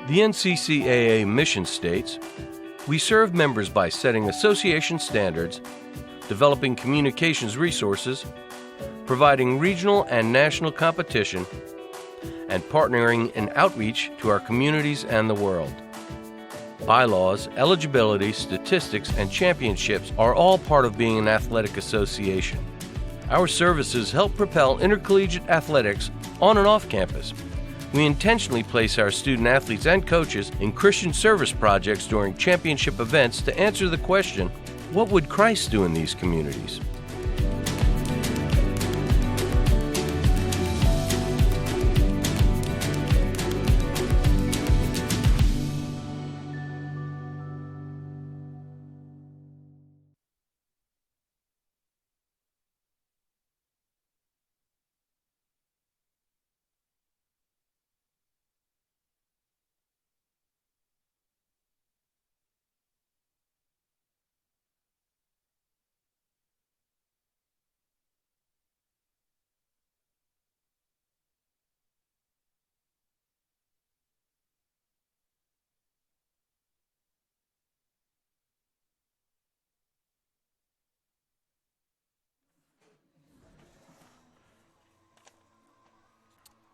The NCCAA mission states, "We serve members by setting association standards, developing communications resources, providing regional and national competition, and partnering in outreach to our communities and the world." Bylaws, eligibility, statistics, and championships are all part of being an athletic association. Our services help propel intercollegiate athletics on and off campus. We intentionally place our student athletes and coaches in Christian service projects during championship events to answer the question, what would Christ do in these communities?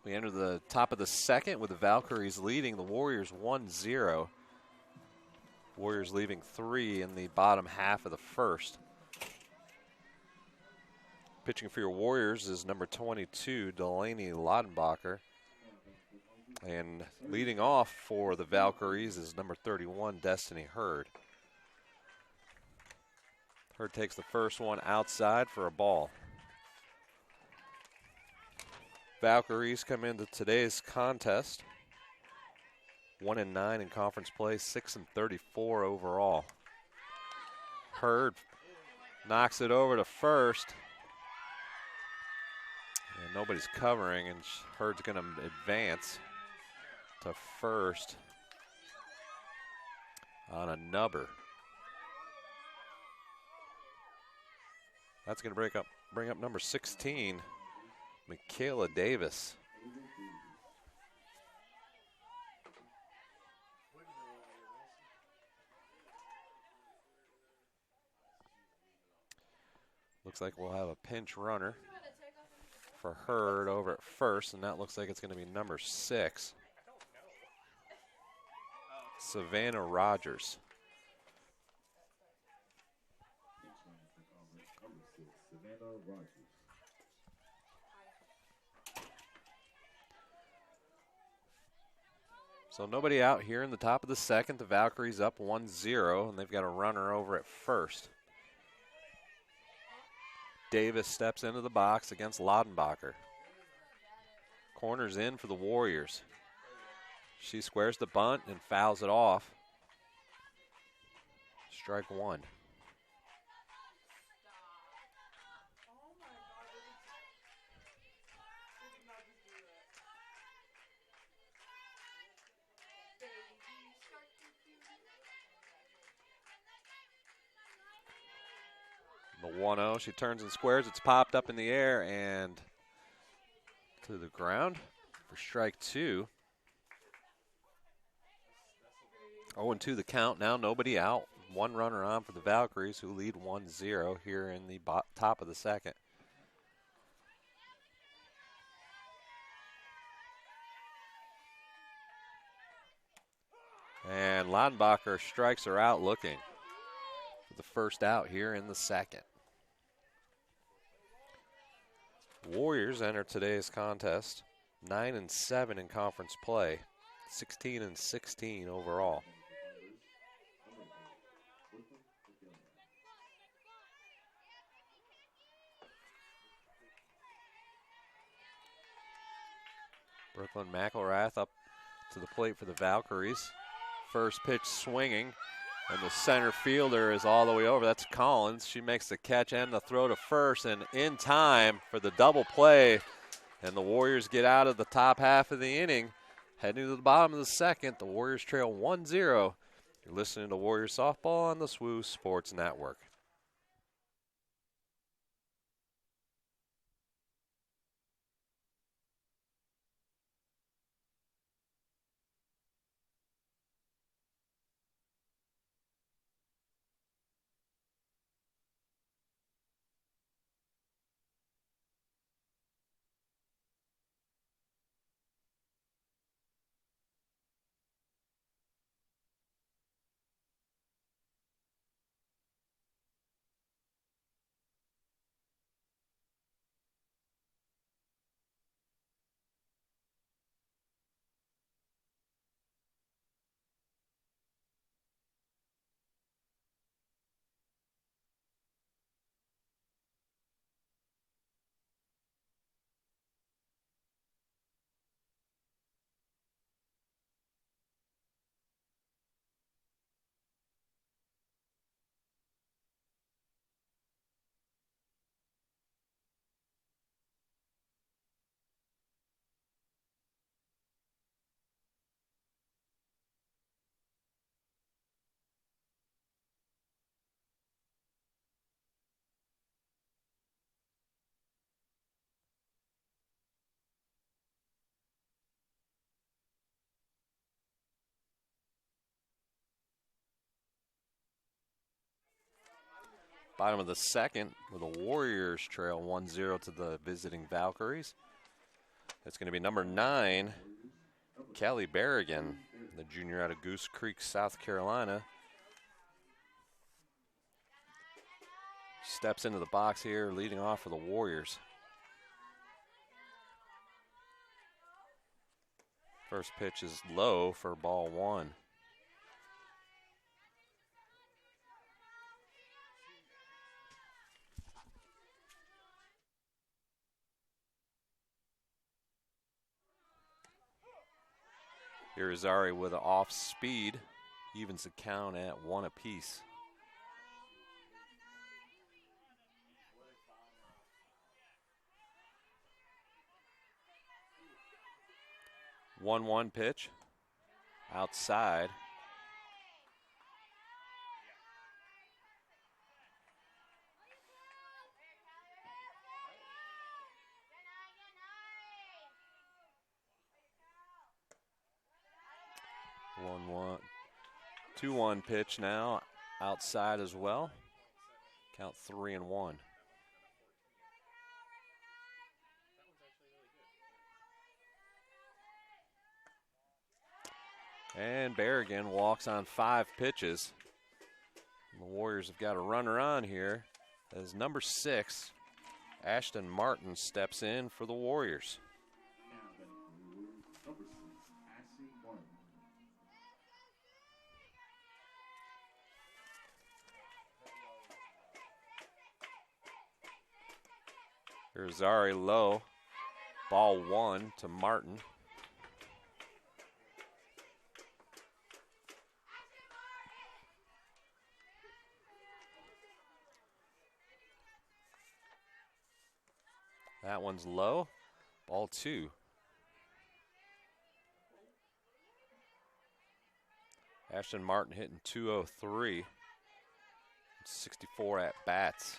We enter the top of the second with the Valkyries leading the Warriors 1-0. Warriors leaving 3 in the bottom half of the first. Pitching for your Warriors is number 22, Delaney Laudenbacher. And leading off for the Valkyries is number 31, Destiny Hurd. Hurd takes the first one outside for a ball. Valkyries come into today's contest 1-9 in conference play, 6-34 overall. Hurd knocks it over to first, and nobody's covering, and Hurd's going to advance to first on a nubber. That's going to bring up number 16. Michaela Davis. Looks like we'll have a pinch runner for Hurd over at first, and that looks like it's going to be number 6, Savannah Rogers. So nobody out here in the top of the second. The Valkyries up 1-0, and they've got a runner over at first. Davis steps into the box against Laudenbacher. Corners in for the Warriors. She squares the bunt and fouls it off. Strike one. The 1-0, she turns and squares. It's popped up in the air and to the ground for strike two. 0-2 the count. Now nobody out. One runner on for the Valkyries, who lead 1-0 here in the top of the second. And Laudenbacher strikes her out looking for the first out here in the second. Warriors enter today's contest 9-7 in conference play, 16-16 overall. Brooklyn Mcilrath up to the plate for the Valkyries. First pitch swinging, and the center fielder is all the way over. That's Collins. She makes the catch and the throw to first, and in time for the double play. And the Warriors get out of the top half of the inning. Heading to the bottom of the second, the Warriors trail 1-0. You're listening to Warriors Softball on the SWU Sports Network. Bottom of the second, where the Warriors trail 1-0 to the visiting Valkyries. It's going to be number 9, Kelly Berrigan, the junior out of Goose Creek, South Carolina. Steps into the box here, leading off for the Warriors. First pitch is low for ball 1. Irizarry with an off speed, evens the count at 1 apiece. One pitch outside. One, 2-1 pitch now, outside as well. Count 3-1. And Berrigan walks on 5 pitches. The Warriors have got a runner on here as number 6, Ashton Martin, steps in for the Warriors. Irizarry low, ball 1 to Martin. That one's low, ball 2. Ashton Martin hitting .203, 64 at bats.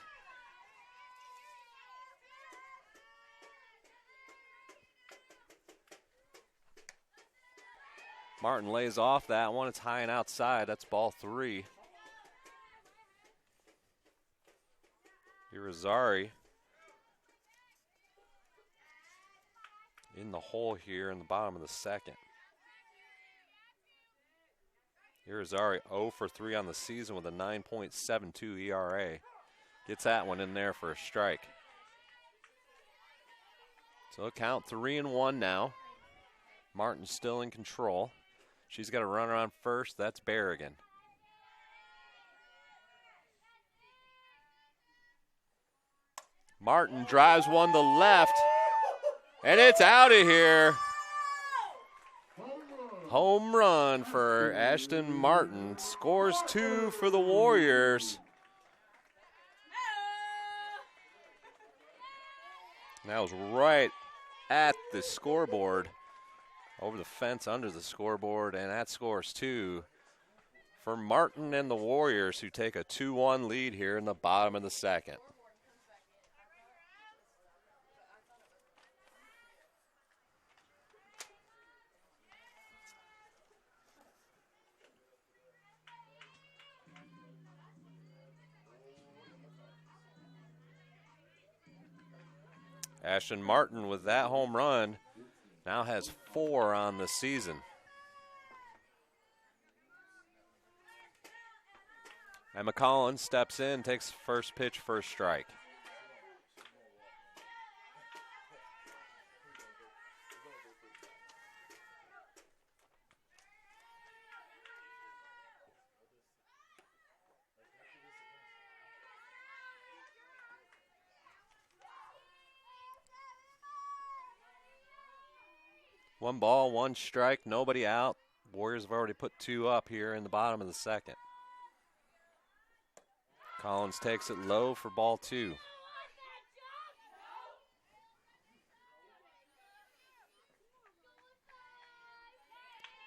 Martin lays off that one. It's high and outside. That's ball 3. Irizarry in the hole here in the bottom of the second. Irizarry 0 for 3 on the season with a 9.72 ERA. Gets that one in there for a strike. So count 3-1 now. Martin's still in control. She's got a runner on first. That's Berrigan. Martin drives one to left, and it's out of here. Home run for Ashton Martin. Scores 2 for the Warriors. That was right at the scoreboard. Over the fence, under the scoreboard, and that scores 2 for Martin and the Warriors, who take a 2-1 lead here in the bottom of the second. Ashton Martin with that home run now has 4 on the season. Emma Collins steps in, takes first pitch, first strike. One ball, one strike, nobody out. Warriors have already put 2 up here in the bottom of the second. Collins takes it low for ball 2.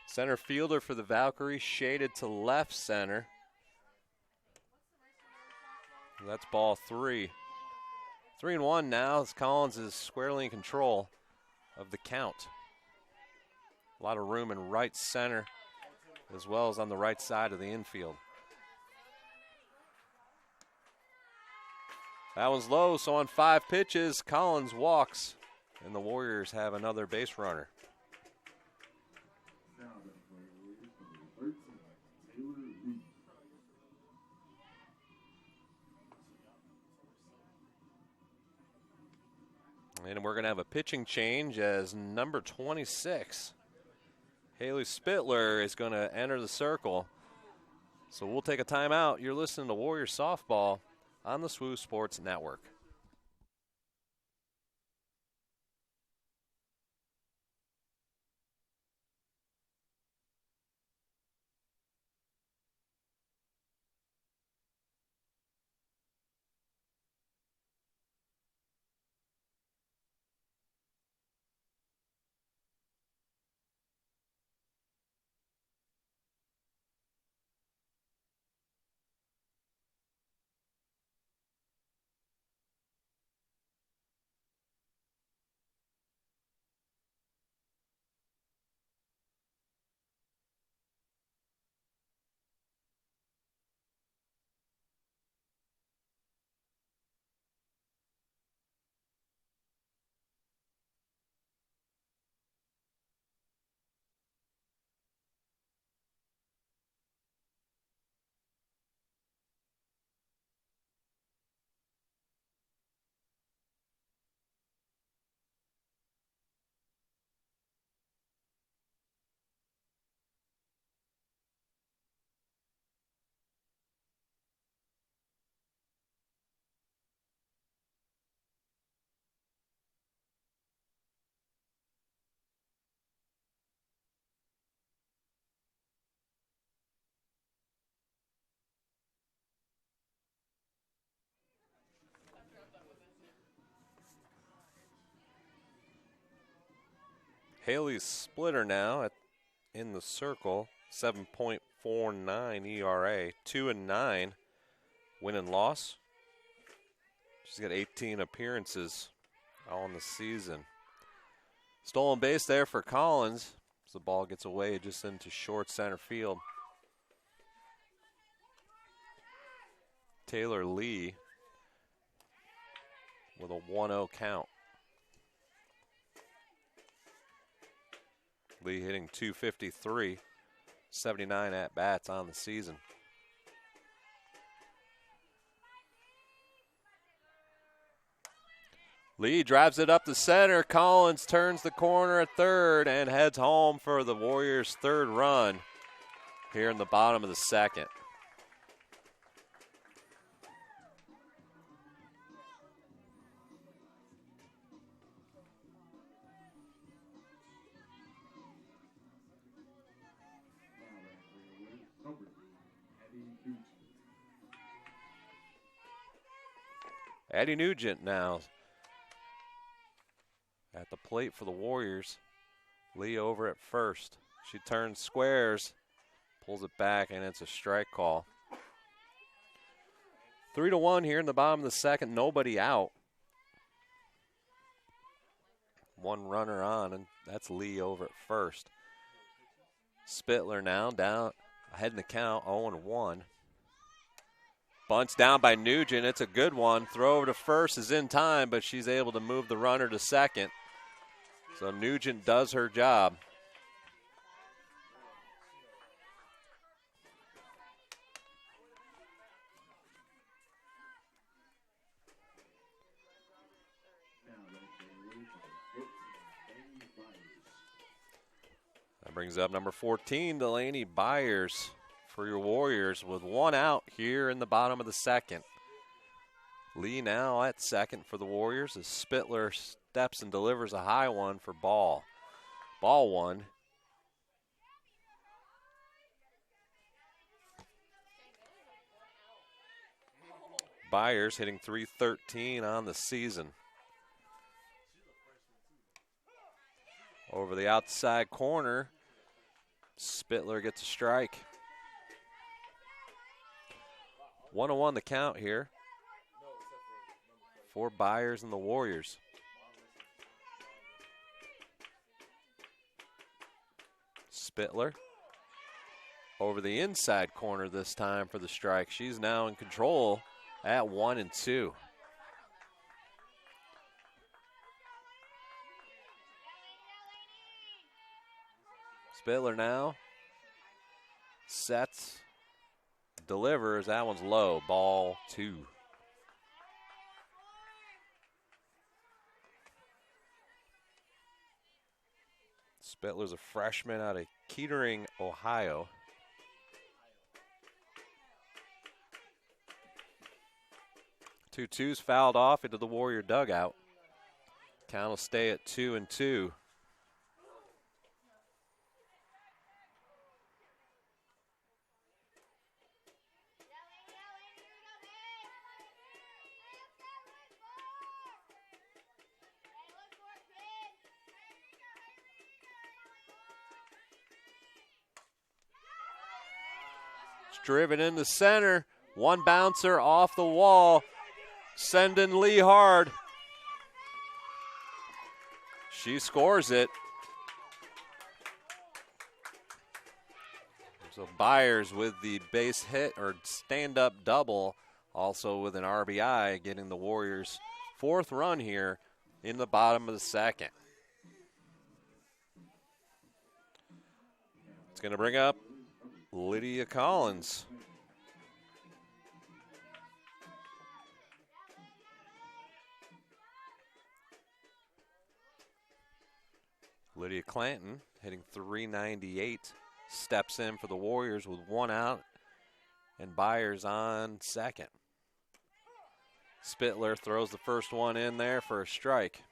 Center fielder for the Valkyries, shaded to left center. That's ball 3. 3-1 now as Collins is squarely in control of the count. A lot of room in right center as well as on the right side of the infield. That one's low, so on 5 pitches, Collins walks, and the Warriors have another base runner. And we're going to have a pitching change as number 26, Haley Spittler, is going to enter the circle. So we'll take a timeout. You're listening to Warrior Softball on the SWU Sports Network. Haley's Splitter now in the circle, 7.49 ERA, 2-9 win and loss. She's got 18 appearances on the season. Stolen base there for Collins as the ball gets away just into short center field. Taylor Lee with a 1-0 count. Lee hitting .253, 79 at-bats on the season. Lee drives it up the center. Collins turns the corner at third and heads home for the Warriors' third run here in the bottom of the second. Addie Nugent now at the plate for the Warriors. Lee over at first. She turns squares, pulls it back, and it's a strike call. 3-1 here in the bottom of the second. Nobody out. One runner on, and that's Lee over at first. Spittler now down ahead in the count, 0-1. Bunts down by Nugent. It's a good one. Throw over to first is in time, but she's able to move the runner to second. So Nugent does her job. That brings up number 14, Delaney Byers, for your Warriors with one out here in the bottom of the second. Lee now at second for the Warriors as Spittler steps and delivers a high one for ball. Ball one. Byers hitting .313 on the season. Over the outside corner, Spittler gets a strike. 1-1 the count here for Byers and the Warriors. Spittler over the inside corner this time for the strike. She's now in control at 1-2. Spittler now sets, delivers. That one's low. Ball 2. Spittler's a freshman out of Kettering, Ohio. Two-two's fouled off into the Warrior dugout. Count will stay at 2-2. Driven in the center. One bouncer off the wall. Sending Lee hard. She scores it. So Byers with the base hit or stand-up double. Also with an RBI, getting the Warriors' 4th run here in the bottom of the 2nd. It's going to bring up Lydia Collins. Lydia Clanton hitting .398, steps in for the Warriors with 1 out, and Byers on second. Spittler throws the first one in there for a strike.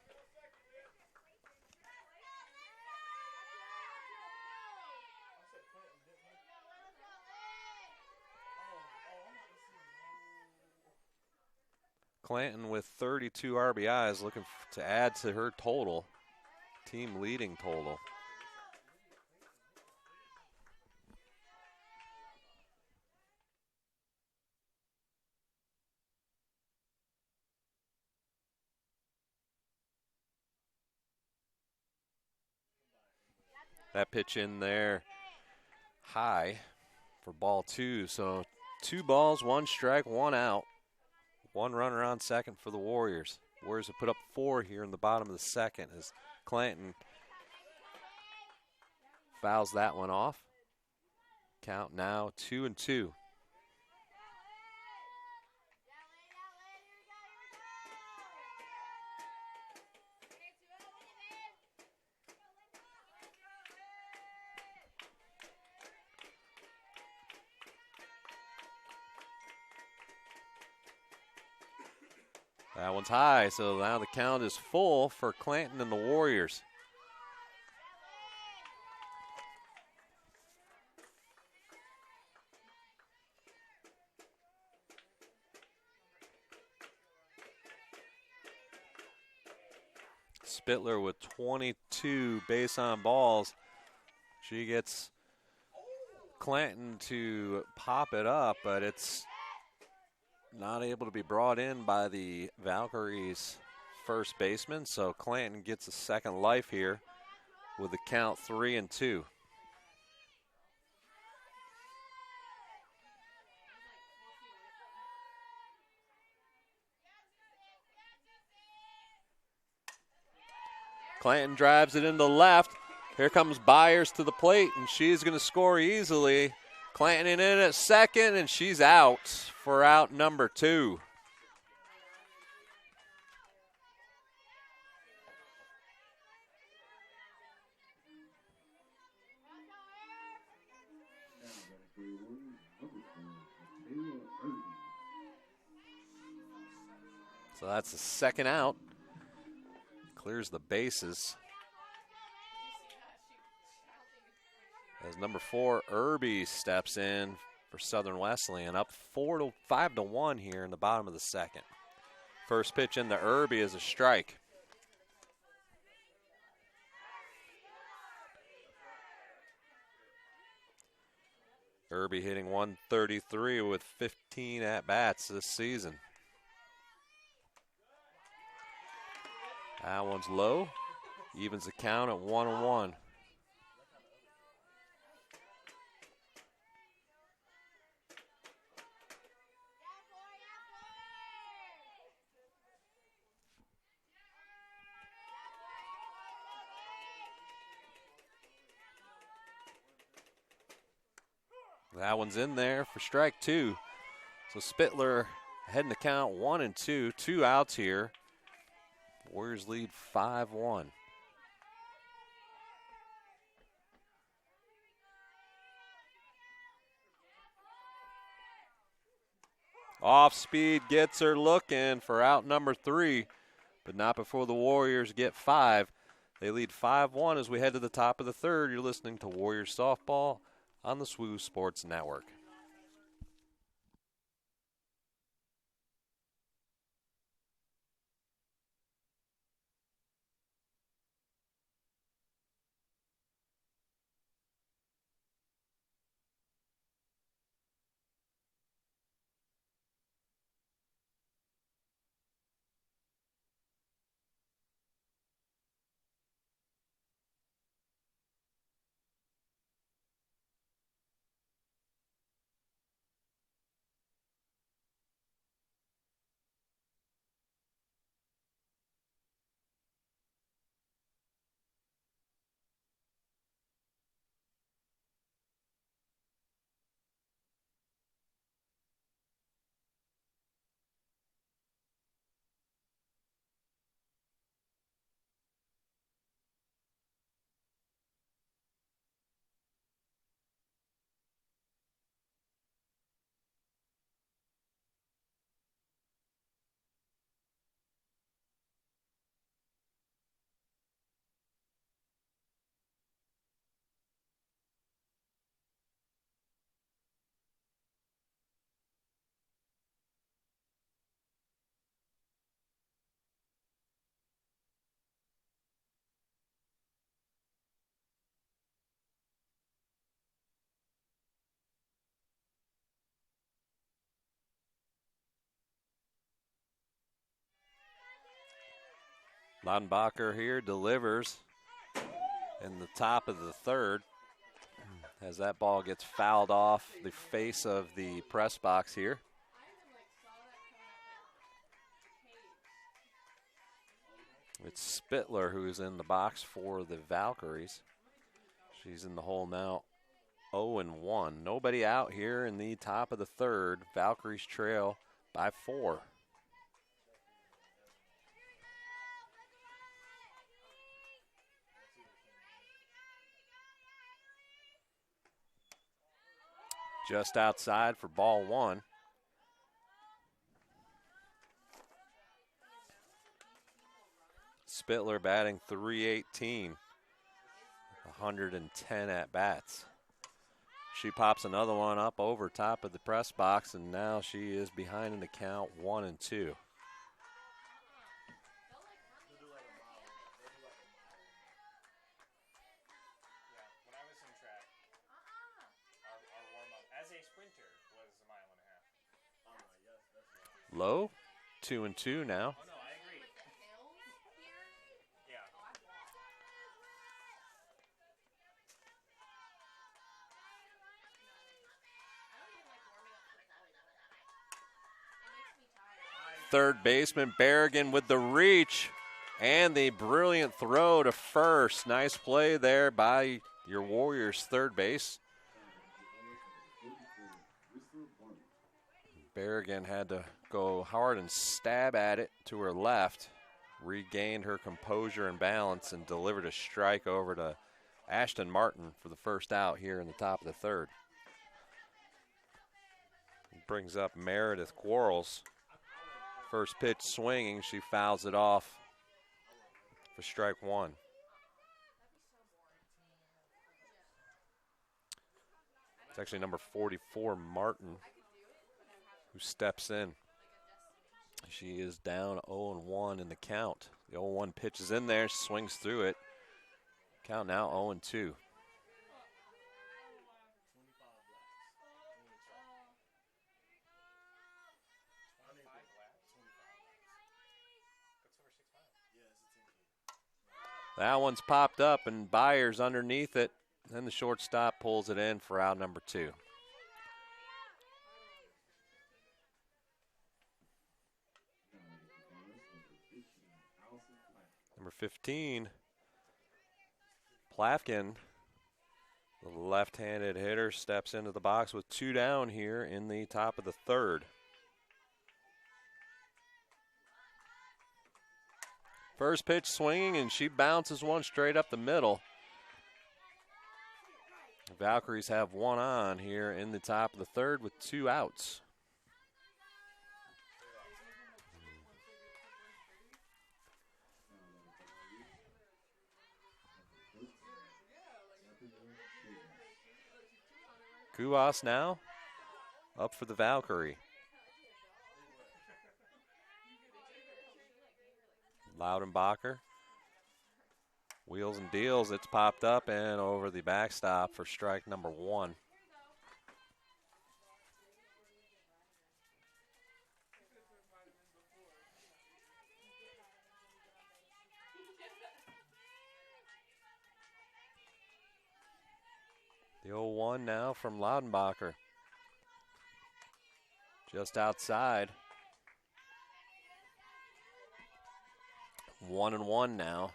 Clanton with 32 RBIs, looking to add to her total, team leading total. That pitch in there high for ball 2. So 2 balls, 1 strike, 1 out. 1 runner on second for the Warriors. Warriors have put up 4 here in the bottom of the 2nd as Clanton fouls that one off. Count now 2-2. That one's high, so now the count is full for Clanton and the Warriors. Spittler with 22 base on balls. She gets Clanton to pop it up, but it's not able to be brought in by the Valkyries' first baseman, so Clanton gets a second life here with the count 3-2. Clanton drives it into left. Here comes Byers to the plate, and she's going to score easily. Clanton in at second, and she's out for out number 2. So that's the second out. Clears the bases. As number 4, Irby steps in for Southern Wesleyan, up 5-1 here in the bottom of the 2nd. First pitch into Irby is a strike. Irby hitting .133 with 15 at-bats this season. That one's low. Evens the count at 1-1. That one's in there for strike two. So Spittler heading to count 1-2. 2 outs here. Warriors lead 5-1. Off speed gets her looking for out number 3, but not before the Warriors get 5. They lead 5-1 as we head to the top of the third. You're listening to Warriors Softball on the SWU Sports Network. Lautenbacher here delivers in the top of the third as that ball gets fouled off the face of the press box here. It's Spittler who's in the box for the Valkyries. She's in the hole now, 0-1. Nobody out here in the top of the third. Valkyries trail by 4. Just outside for ball 1. Spittler batting .318, 110 at-bats. She pops another one up over top of the press box, and now she is behind in the count 1-2. Low, 2-2 now. Third baseman Berrigan with the reach and the brilliant throw to first. Nice play there by your Warriors third base. Berrigan had to go hard and stab at it to her left, regained her composure and balance, and delivered a strike over to Ashton Martin for the first out here in the top of the third. Brings up Meredith Quarles. First pitch swinging, she fouls it off for strike 1. It's actually number 44, Martin, who steps in. She is down 0-1 in the count. The 0-1 pitch is in there, swings through it. Count now 0-2. That one's popped up, and Byers underneath it. Then the shortstop pulls it in for out number 2. Number 15, Plafkin The left-handed hitter steps into the box with 2 down here in the top of the third. First pitch swinging, and she bounces one straight up the middle. The Valkyries have 1 on here in the top of the third with 2 outs. Kuas now up for the Valkyrie. Loudenbacher wheels and deals. It's popped up and over the backstop for strike number 1. The 0-1 now from Loudenbacher. Just outside. 1-1 now.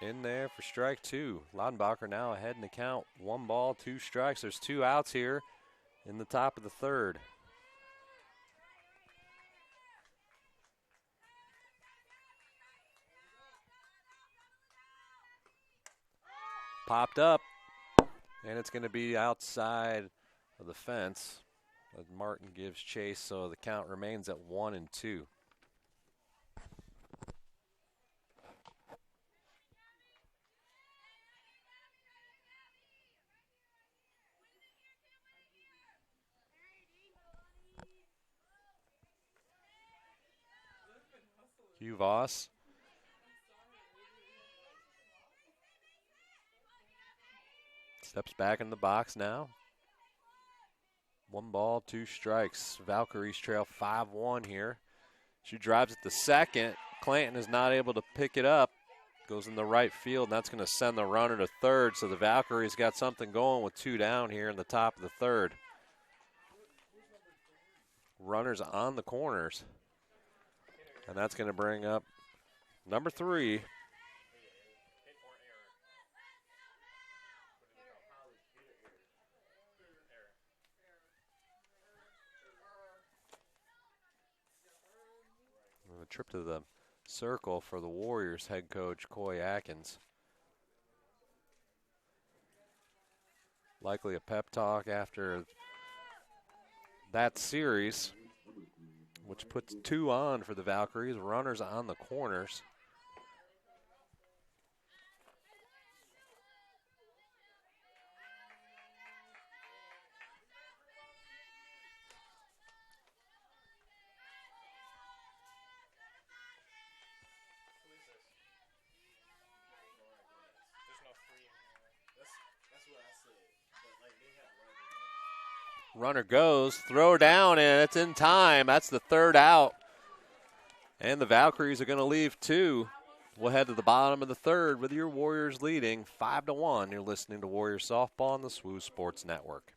In there for strike 2. Loudenbacher now ahead in the count. 1 ball, 2 strikes. There's 2 outs here in the top of the third. Popped up, and it's going to be outside of the fence. But Martin gives chase, so the count remains at 1-2. Hugh Voss steps back in the box now. 1 ball, 2 strikes. Valkyries trail 5-1 here. She drives it to second. Clanton is not able to pick it up. Goes in the right field, and that's going to send the runner to third. So the Valkyries got something going with 2 down here in the top of the third. Runners on the corners. And that's going to bring up number 3. A trip to the circle for the Warriors head coach Coy Atkins. Likely a pep talk after that series, which puts 2 on for the Valkyries. Runners on the corners. Runner goes, throw down, and it's in time. That's the 3rd out. And the Valkyries are going to leave 2. We'll head to the bottom of the 3rd with your Warriors leading 5-1. You're listening to Warriors Softball on the SWU Sports Network.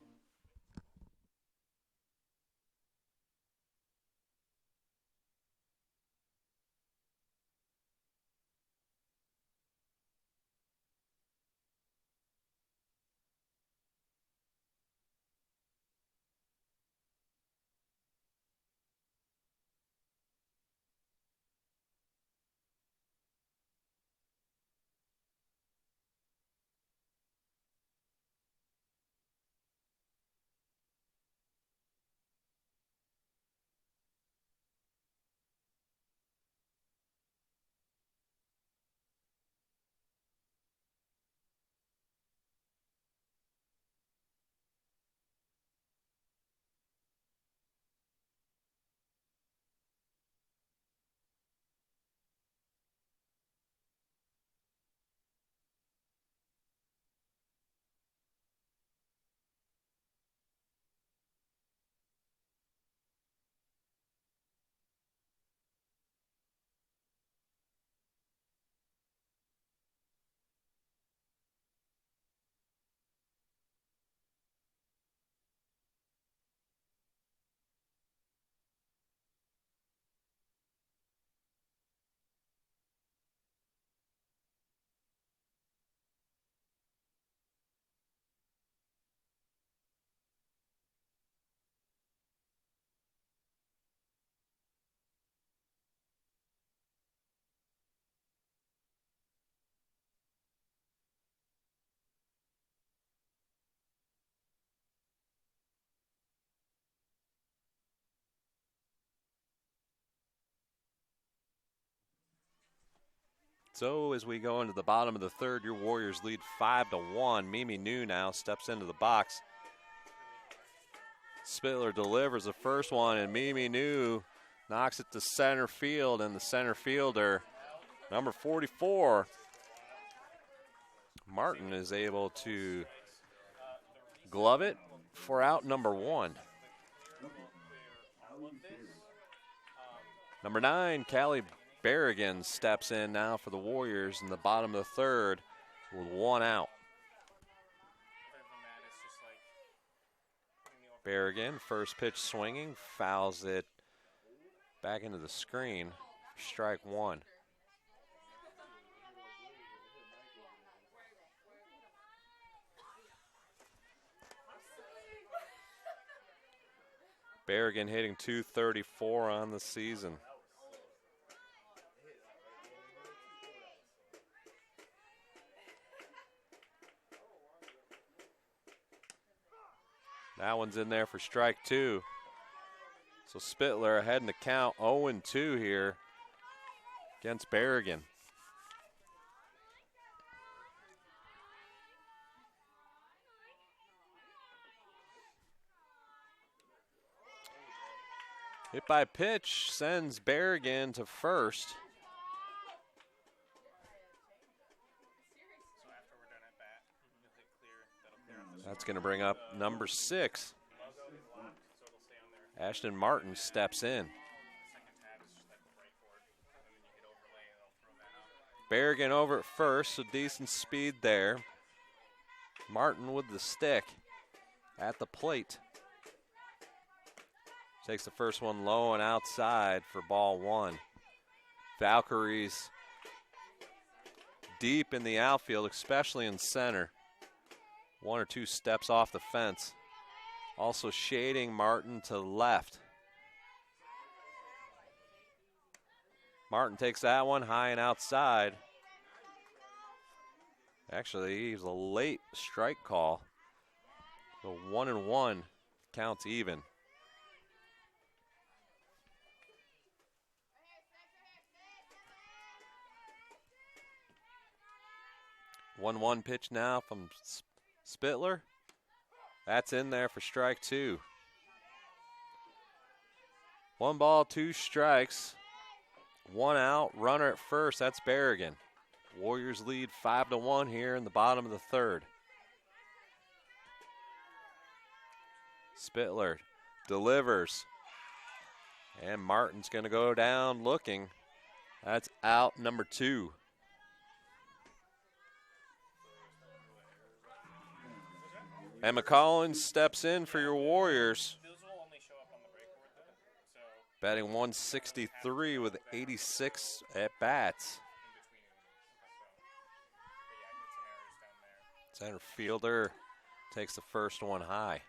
So as we go into the bottom of the third, your Warriors lead 5-1. Mimi New now steps into the box. Spittler delivers the first one, and Mimi New knocks it to center field, and the center fielder, number 44, Martin, is able to glove it for out number 1. Number 9, Callie Berrigan steps in now for the Warriors in the bottom of the third with 1 out. Berrigan, first pitch swinging, fouls it back into the screen. Strike 1. Berrigan hitting .234 on the season. That one's in there for strike 2. So Spittler ahead in the count, 0-2 here against Berrigan. Hit by pitch sends Berrigan to first. That's going to bring up number 6. Ashton Martin steps in. Berrigan over at first, so decent speed there. Martin with the stick at the plate. Takes the first one low and outside for ball 1. Valkyries deep in the outfield, especially in center. 1 or 2 steps off the fence. Also shading Martin to the left. Martin takes that one high and outside. Actually, he's a late strike call. So 1-1 counts even. 1-1 pitch now from Spittler. That's in there for strike 2. 1 ball, 2 strikes. 1 out, runner at first. That's Berrigan. Warriors lead 5-1 here in the bottom of the third. Spittler delivers. And Martin's going to go down looking. That's out number 2. Emma Collins steps in for your Warriors. Batting 163 with 86 at-bats. Center fielder takes the first one high.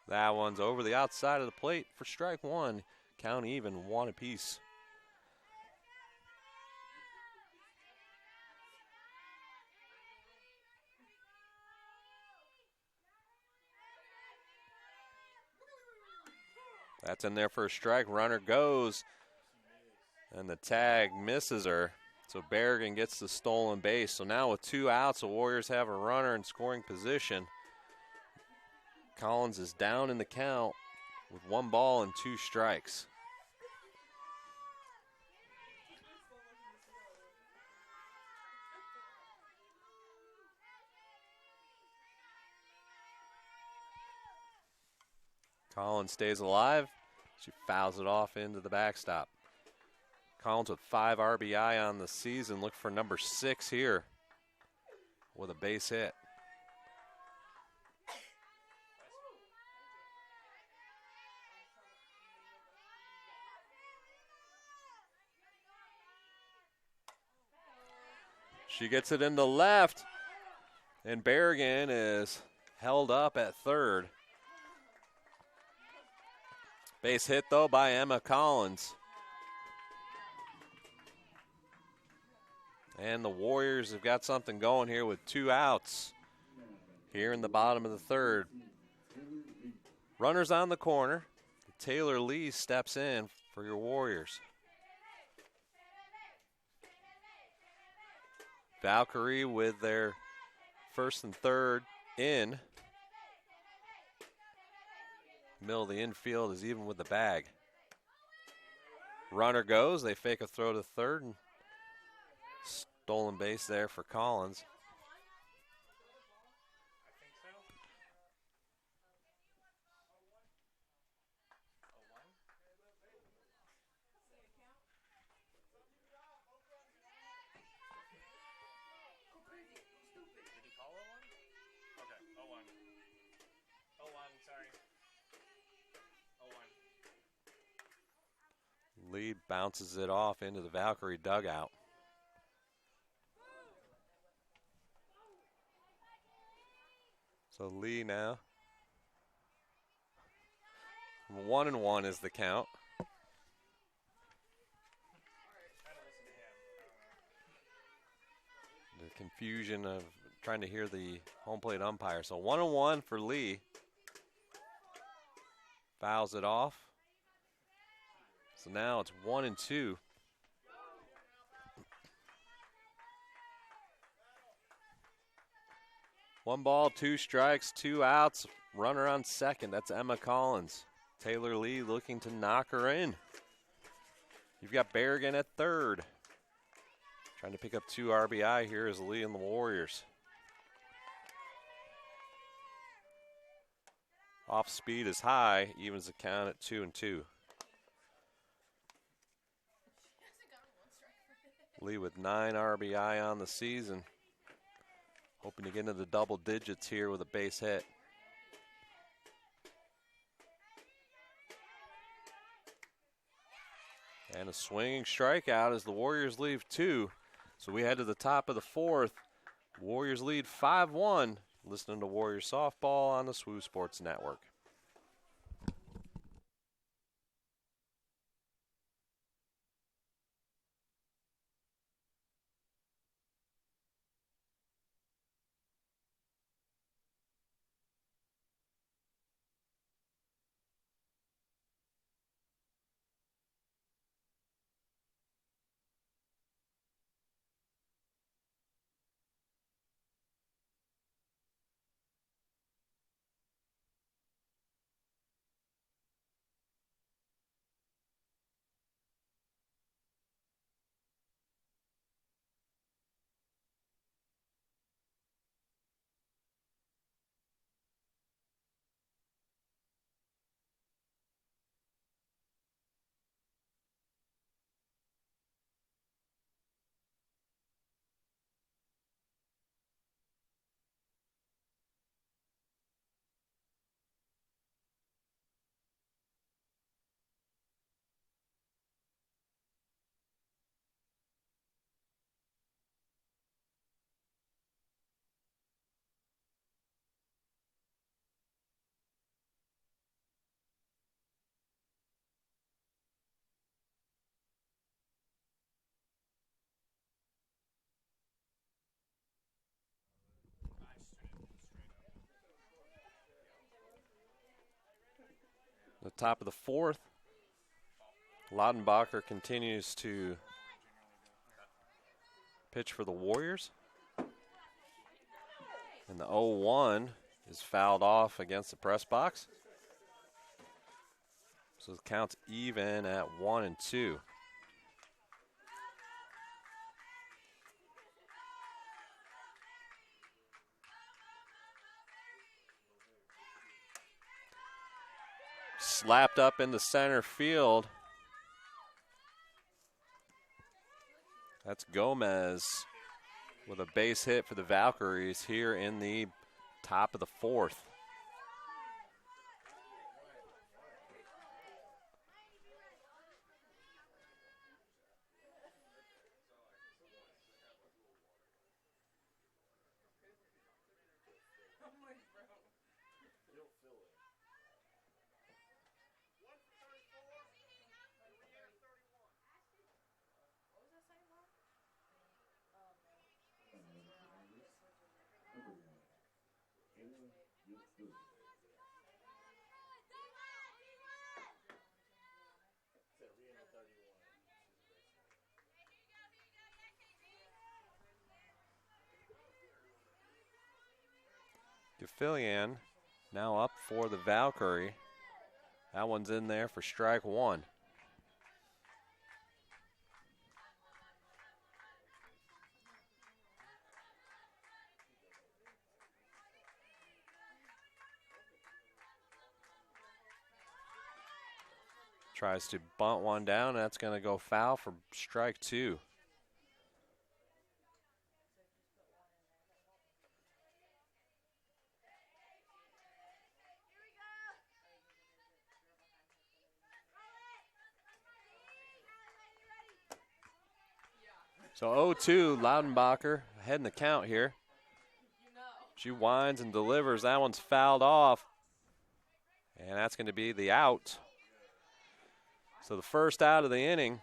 That one's over the outside of the plate for strike 1. Count even, 1 apiece. That's in there for a strike. Runner goes, and the tag misses her. So Berrigan gets the stolen base. So now with 2 outs, the Warriors have a runner in scoring position. Collins is down in the count with 1 ball and 2 strikes. Collins stays alive. She fouls it off into the backstop. Collins with 5 RBI on the season. Look for number 6 here with a base hit. She gets it into left, and Berrigan is held up at third. Base hit, though, by Emma Collins. And the Warriors have got something going here with 2 outs here in the bottom of the third. Runners on the corner. Taylor Lee steps in for your Warriors. Valkyrie with their first and third in. Middle of the infield is even with the bag. Runner goes. They fake a throw to third. And stolen base there for Collins. Lee bounces it off into the Valkyrie dugout. So Lee now. 1-1 is the count. The confusion of trying to hear the home plate umpire. So 1-1 for Lee. Fouls it off. So now it's 1-2. One ball, 2 strikes, 2 outs. Runner on second. That's Emma Collins. Taylor Lee looking to knock her in. You've got Berrigan at third. Trying to pick up 2 RBI here is Lee and the Warriors. Off speed is high, evens the count at 2-2. Lee with 9 RBI on the season. Hoping to get into the double digits here with a base hit. And a swinging strikeout as the Warriors leave 2. So we head to the top of the fourth. Warriors lead 5-1. Listening to Warriors softball on the SWU Sports Network. The top of the fourth. Laudenbacher continues to pitch for the Warriors. And the 0-1 is fouled off against the press box. So the count's even at 1-2. Slapped up in the center field. That's Gomez with a base hit for the Valkyries here in the top of the fourth. Gafilian now up for the Valkyrie. That one's in there for strike one. Tries to bunt one down. That's going to go foul for strike two. So 0-2, Loudenbacher ahead in the count here. She winds and delivers. That one's fouled off. And that's going to be the out. So the first out of the inning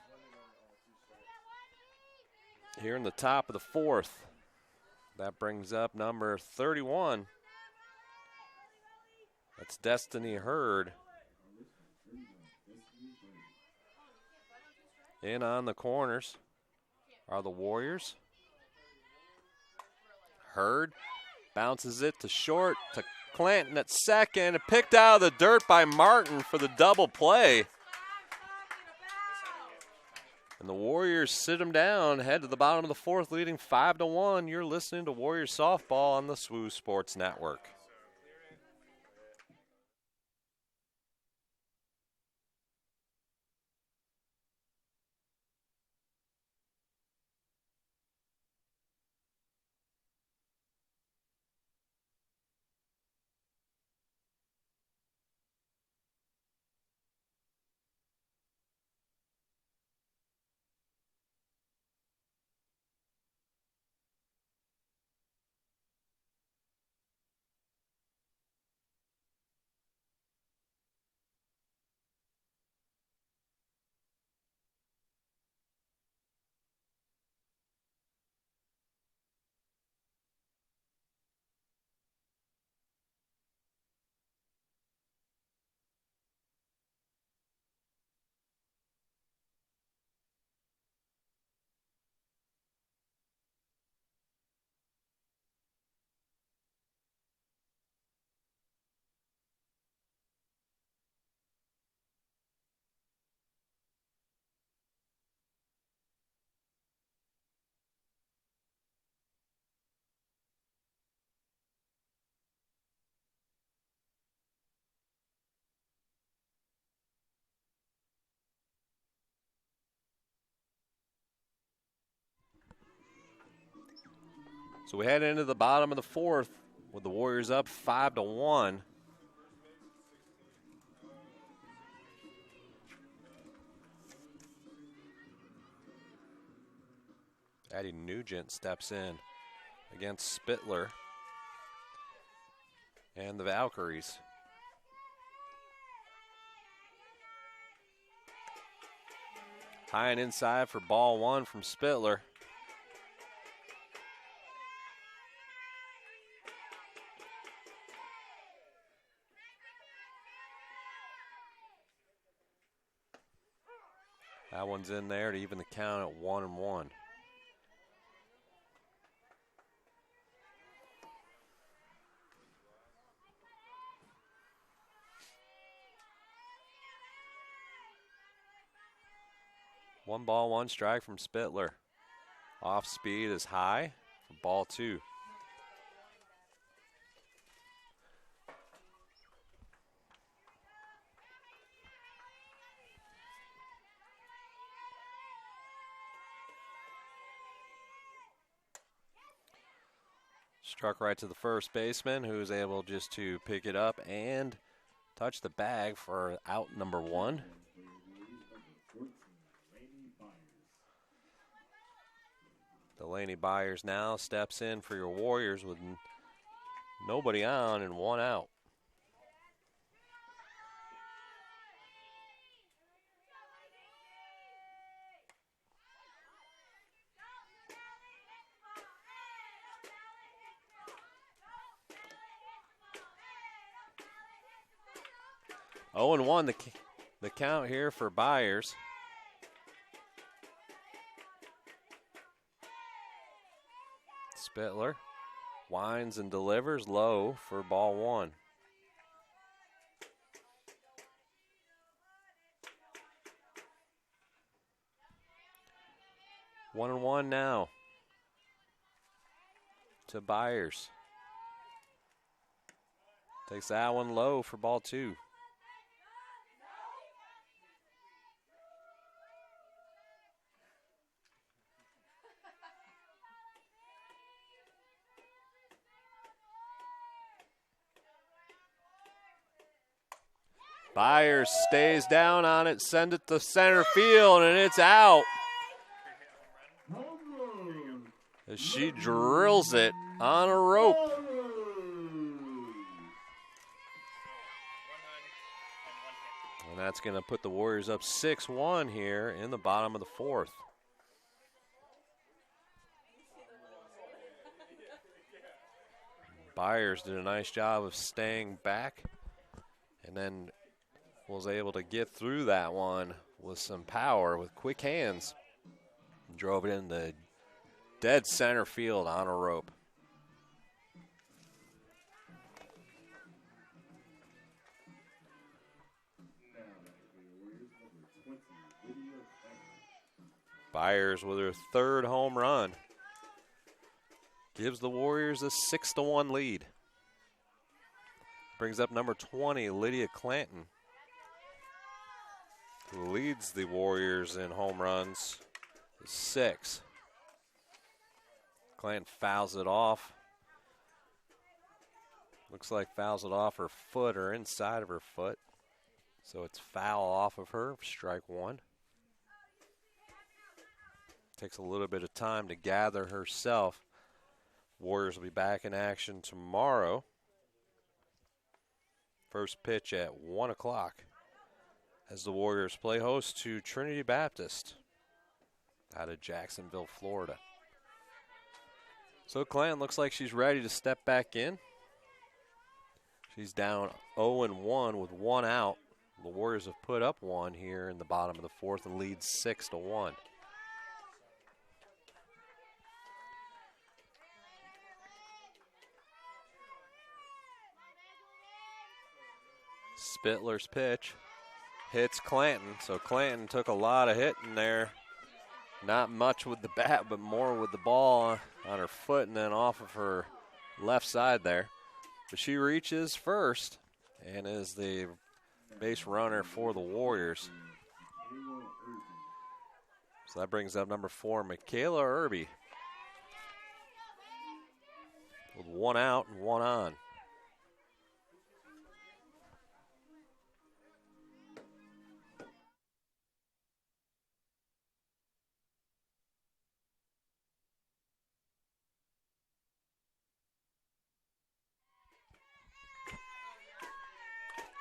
here in the top of the fourth. That brings up number 31. That's Destiny Hurd. In on the corners are the Warriors. Hurd bounces it to short to Clanton at second. Picked out of the dirt by Martin for the double play. And the Warriors sit them down, head to the bottom of the fourth, leading 5-1. You're listening to Warriors Softball on the SWU Sports Network. So we head into the bottom of the fourth with the Warriors up 5-1. Addie Nugent steps in against Spittler and the Valkyries. High and inside for ball one from Spittler. That one's in there to even the count at 1-1. One ball, one strike from Spittler. Off speed is high for ball two. Struck right to the first baseman, who's able just to pick it up and touch the bag for out number one. Delaney Byers now steps in for your Warriors with nobody on and one out. 0-1 the count here for Byers. Spittler winds and delivers low for ball one. One and one now to Byers. Takes that one low for ball two. Byers stays down on it, send it to center field, and it's out. As she drills it on a rope. And that's going to put the Warriors up 6-1 here in the bottom of the fourth. Byers did a nice job of staying back and then was able to get through that one with some power, with quick hands. Drove it in the dead center field on a rope. Byers with her third home run gives the Warriors a 6-1 lead. Brings up number 20, Lydia Clanton, who leads the Warriors in home runs, 6. Clanton fouls it off. Looks like fouls it off her foot or inside of her foot. So it's foul off of her, strike one. Takes a little bit of time to gather herself. Warriors will be back in action tomorrow. First pitch at 1 o'clock as the Warriors play host to Trinity Baptist out of Jacksonville, Florida. So Clanton looks like she's ready to step back in. She's down 0-1 with one out. The Warriors have put up one here in the bottom of the fourth and lead 6-1. Spittler's pitch hits Clanton. So Clanton took a lot of hitting there. Not much with the bat, but more with the ball on her foot and then off of her left side there. But she reaches first and is the base runner for the Warriors. So that brings up number 4, Michaela Irby, with one out and one on.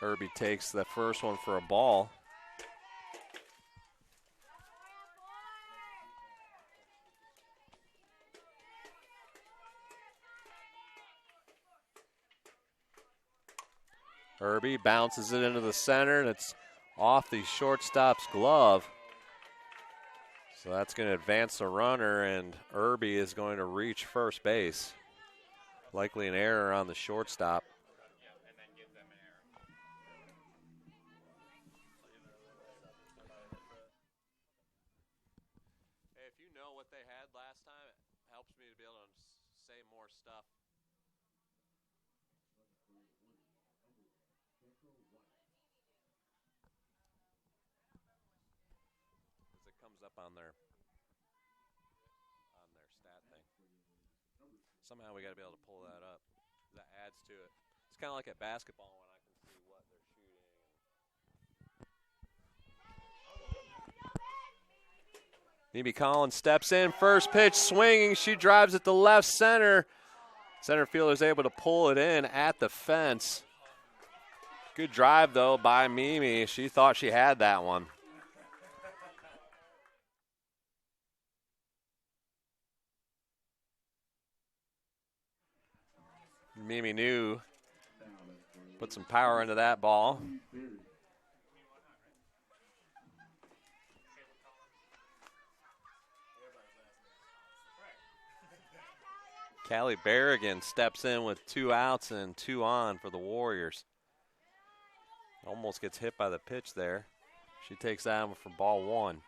Irby takes the first one for a ball. Irby bounces it into the center, and it's off the shortstop's glove. So that's going to advance the runner, and Irby is going to reach first base. Likely an error on the shortstop. Up on their stat thing. Somehow we got to be able to pull that up. That adds to it. It's kind of like at basketball when I can see what they're shooting. Mimi Collins steps in, first pitch swinging. She drives it to left center. Center fielder is able to pull it in at the fence. Good drive though by Mimi. She thought she had that one. Mimi knew, put some power into that ball. Callie Berrigan steps in with 2 outs and 2 on for the Warriors. Almost gets hit by the pitch there. She takes that one for ball 1.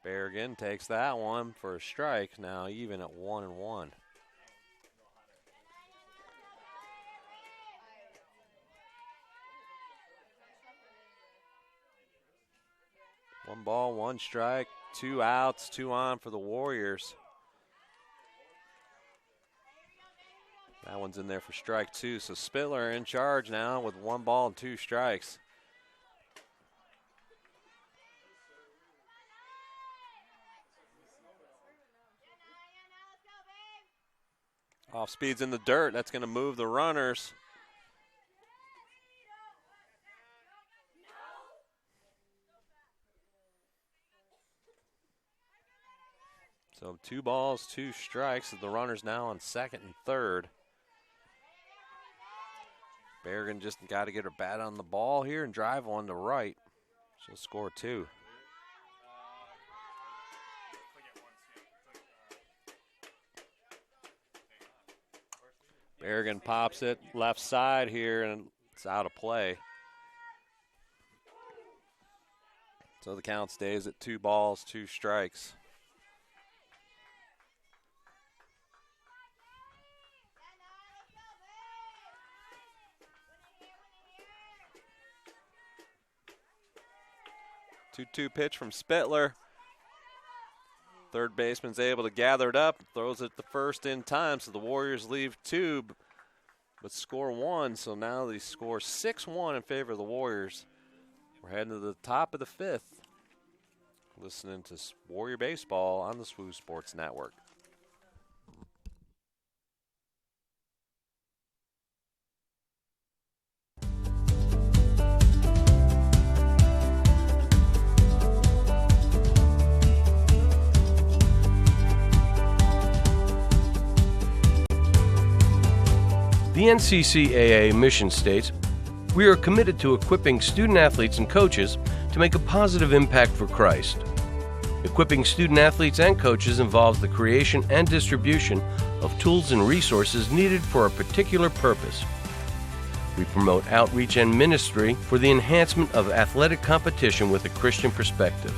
Berrigan takes that one for a strike, now even at 1-1. One ball, 1 strike, 2 outs, 2 on for the Warriors. That one's in there for strike 2, so Spittler in charge now with 1 ball and 2 strikes. Off speed's in the dirt. That's going to move the runners. So 2 balls, 2 strikes. The runners now on second and third. Berrigan just got to get her bat on the ball here and drive one to right. She'll score 2. Berrigan pops it left side here, and it's out of play. So the count stays at 2 balls, 2 strikes. Two-two pitch from Spittler. Third baseman's able to gather it up, throws it to first in time, so the Warriors leave 2, but score 1. So now they score 6-1 in favor of the Warriors. We're heading to the top of the 5th. Listening to Warrior Baseball on the SWU Sports Network. The NCCAA mission states, "We are committed to equipping student athletes and coaches to make a positive impact for Christ. Equipping student athletes and coaches involves the creation and distribution of tools and resources needed for a particular purpose. We promote outreach and ministry for the enhancement of athletic competition with a Christian perspective.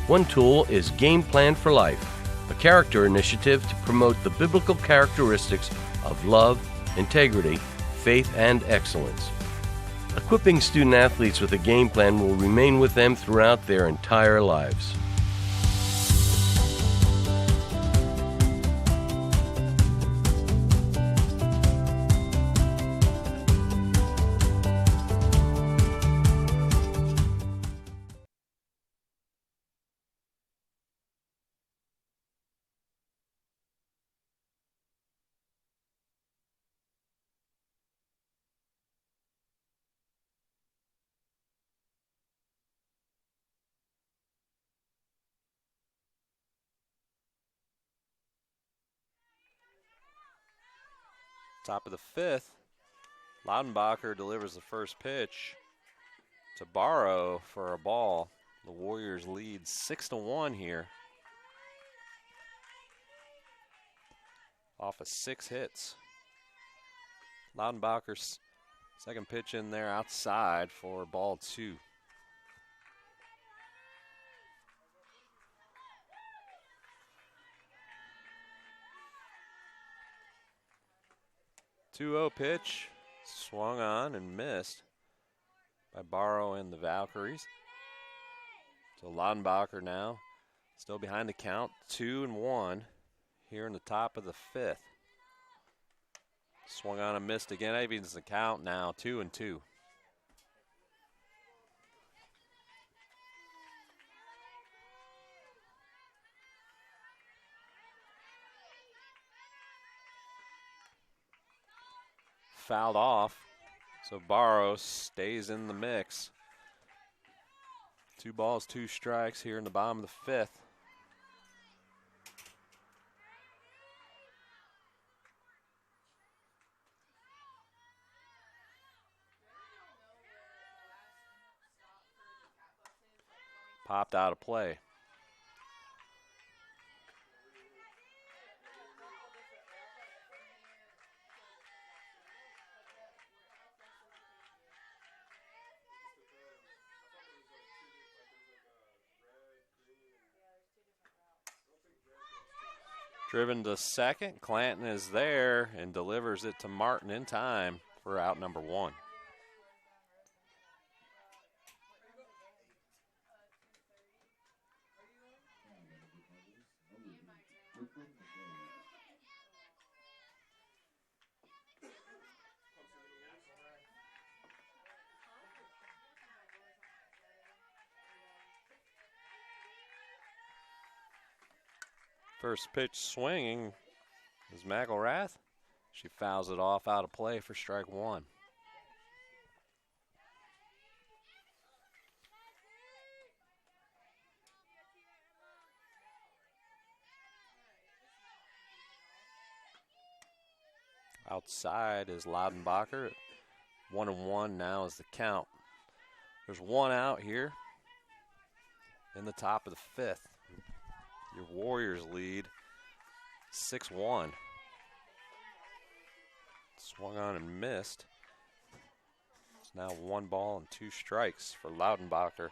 One tool is Game Plan for Life, a character initiative to promote the biblical characteristics of love, integrity, faith, and excellence. Equipping student athletes with a game plan will remain with them throughout their entire lives." Top of the 5th, Laudenbacher delivers the first pitch to Barrow for a ball. The Warriors lead 6-1 here. Off of 6 hits. Laudenbacher's second pitch in there outside for ball 2. Two-0 pitch, swung on and missed by Barrow and the Valkyries. So Laudenbacher now still behind the count, 2-1 here in the top of the 5th. Swung on and missed again. That evens the count now, 2-2. Fouled off, so Barrow stays in the mix. 2 balls, 2 strikes here in the bottom of the 5th. Popped out of play. Driven to second. Clanton is there and delivers it to Martin in time for out number 1. First pitch swinging is Mcilrath. She fouls it off out of play for strike 1. Outside is Laudenbacher. 1-1 now is the count. There's one out here in the top of the 5th. Your Warriors lead 6-1. Swung on and missed. It's now 1 ball and 2 strikes for Laudenbacher.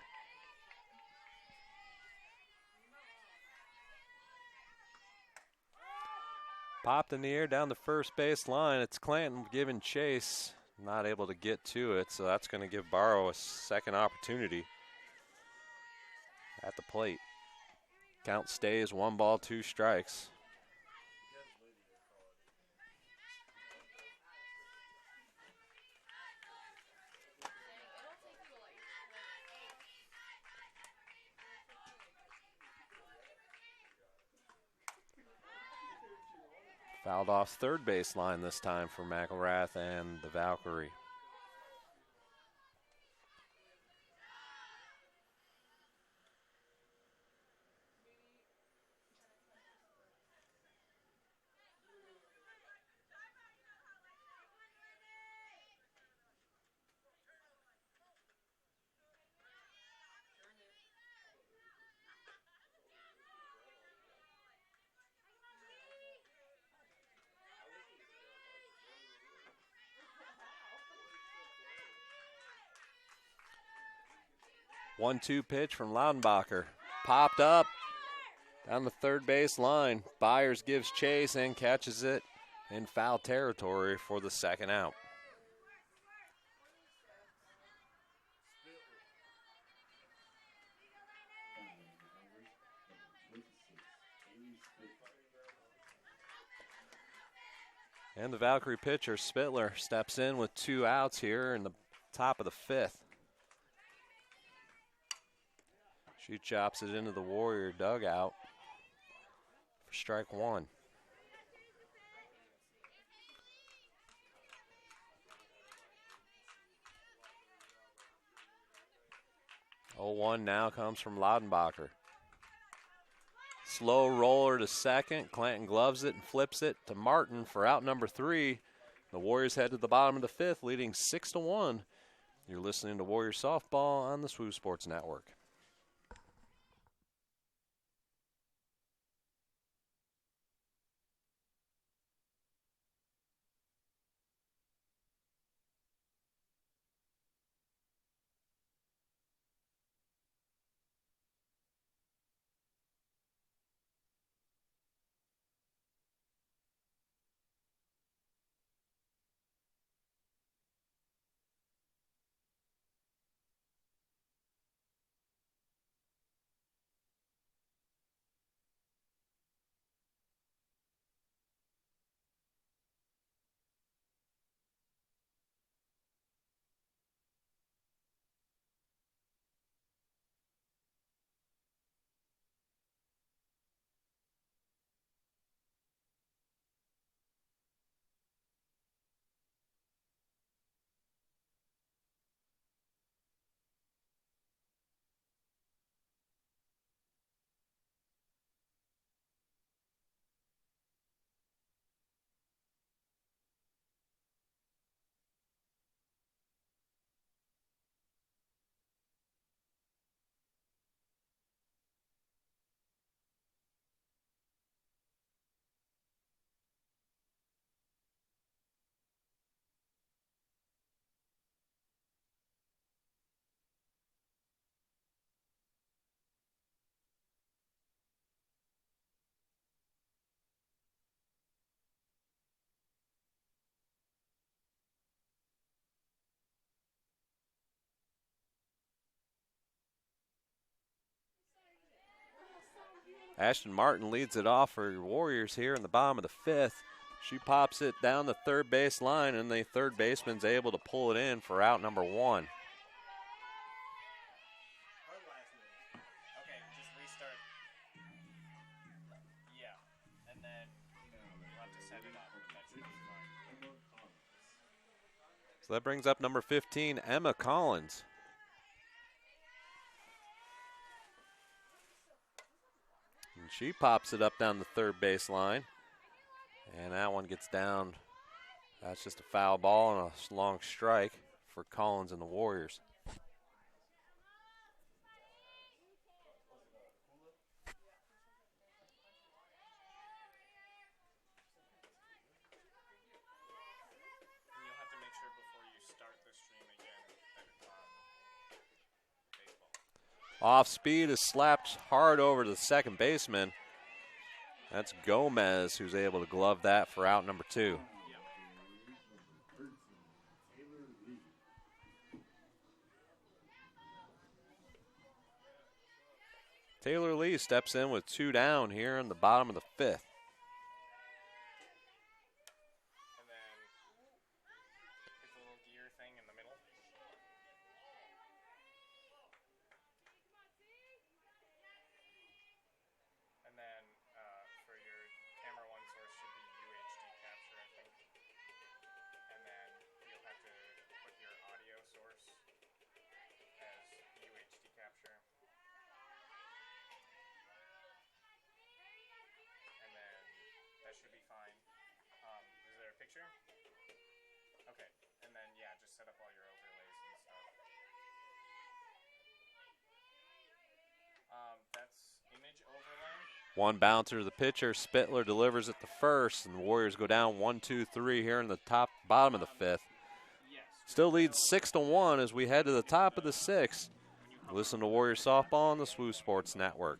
Popped in the air down the first base line. It's Clanton giving chase. Not able to get to it, so that's going to give Barrow a second opportunity at the plate. Count stays 1 ball, 2 strikes. Fouled off third baseline this time for Mcilrath and the Valkyrie. One-two pitch from Laudenbacher. Popped up down the third base line. Byers gives chase and catches it in foul territory for the second out. And the Valkyrie pitcher, Spittler, steps in with 2 outs here in the top of the 5th. She chops it into the Warrior dugout for strike 1. Oh, 1 now comes from Laudenbacher. Slow roller to second. Clanton gloves it and flips it to Martin for out number 3. The Warriors head to the bottom of the 5th, leading 6-1. You're listening to Warrior Softball on the SWU Sports Network. Ashton Martin leads it off for your Warriors here in the bottom of the fifth. She pops it down the third base line, and the third baseman's able to pull it in for out number one. Okay, just restart. Yeah, and then we'll have to set it up. That should be fine. So that brings up number 15, Emma Collins. And she pops it up down the third base line. And that one gets down. That's just a foul ball and a long strike for Collins and the Warriors. And you'll have to make sure before you start the stream again that it's on baseball. Off speed is slapped hard over to the second baseman. That's Gomez who's able to glove that for out number two. Taylor Lee steps in with two down here in the bottom of the fifth. And then hit the little gear thing in the middle. And then for your camera one source should be UHD capture, I think. And then you'll have to put your audio source as UHD capture. And then that should be fine. Is there a picture? Okay, and then yeah, just set up all your overlays and stuff. That's image overlay. One bouncer to the pitcher. Spittler delivers it to first, and the Warriors go down 1-2-3 here in the bottom of the fifth. Yes. Still leads 6-1 as we head to the top of the sixth. Listen to Warrior Softball on the SWU Sports Network.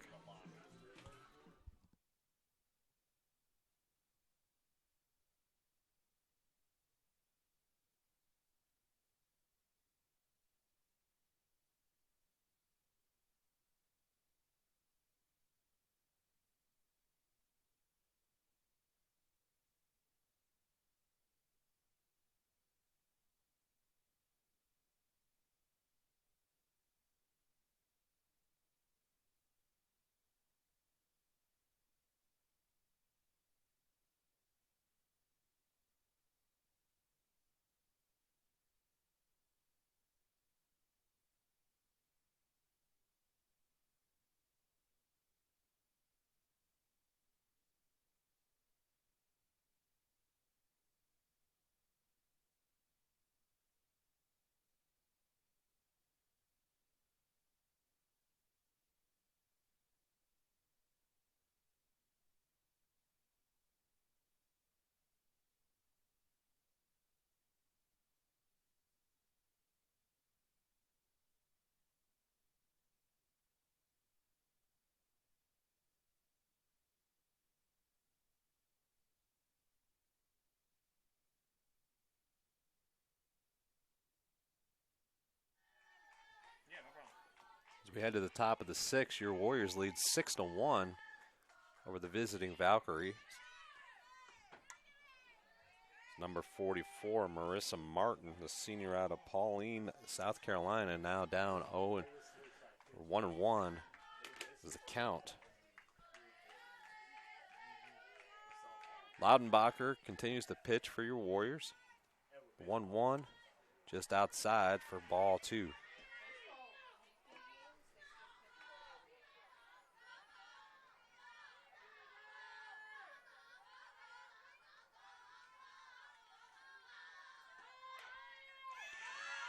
Yeah, no problem. As we head to the top of the sixth, your Warriors lead 6-1 over the visiting Valkyrie. Number 44, Marissa Martin, the senior out of Pauline, South Carolina, now down 1-1 is the count. Laudenbacher continues to pitch for your Warriors. 1-1, just outside for ball two.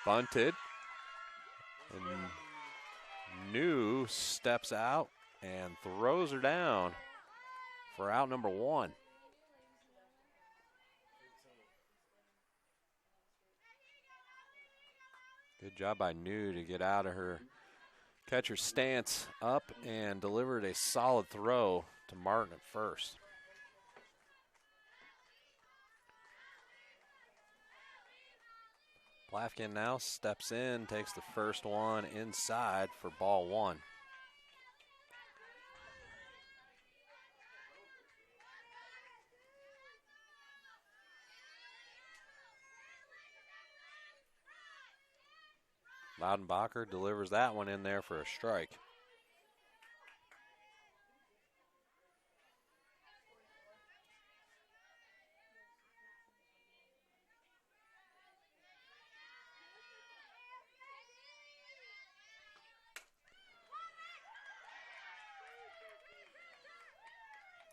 Bunted. And New steps out and throws her down for out number one. Good job by New to get out of her catcher stance up and delivered a solid throw to Martin at first. Plafkin now steps in, takes the first one inside for ball one. Laudenbacher delivers that one in there for a strike.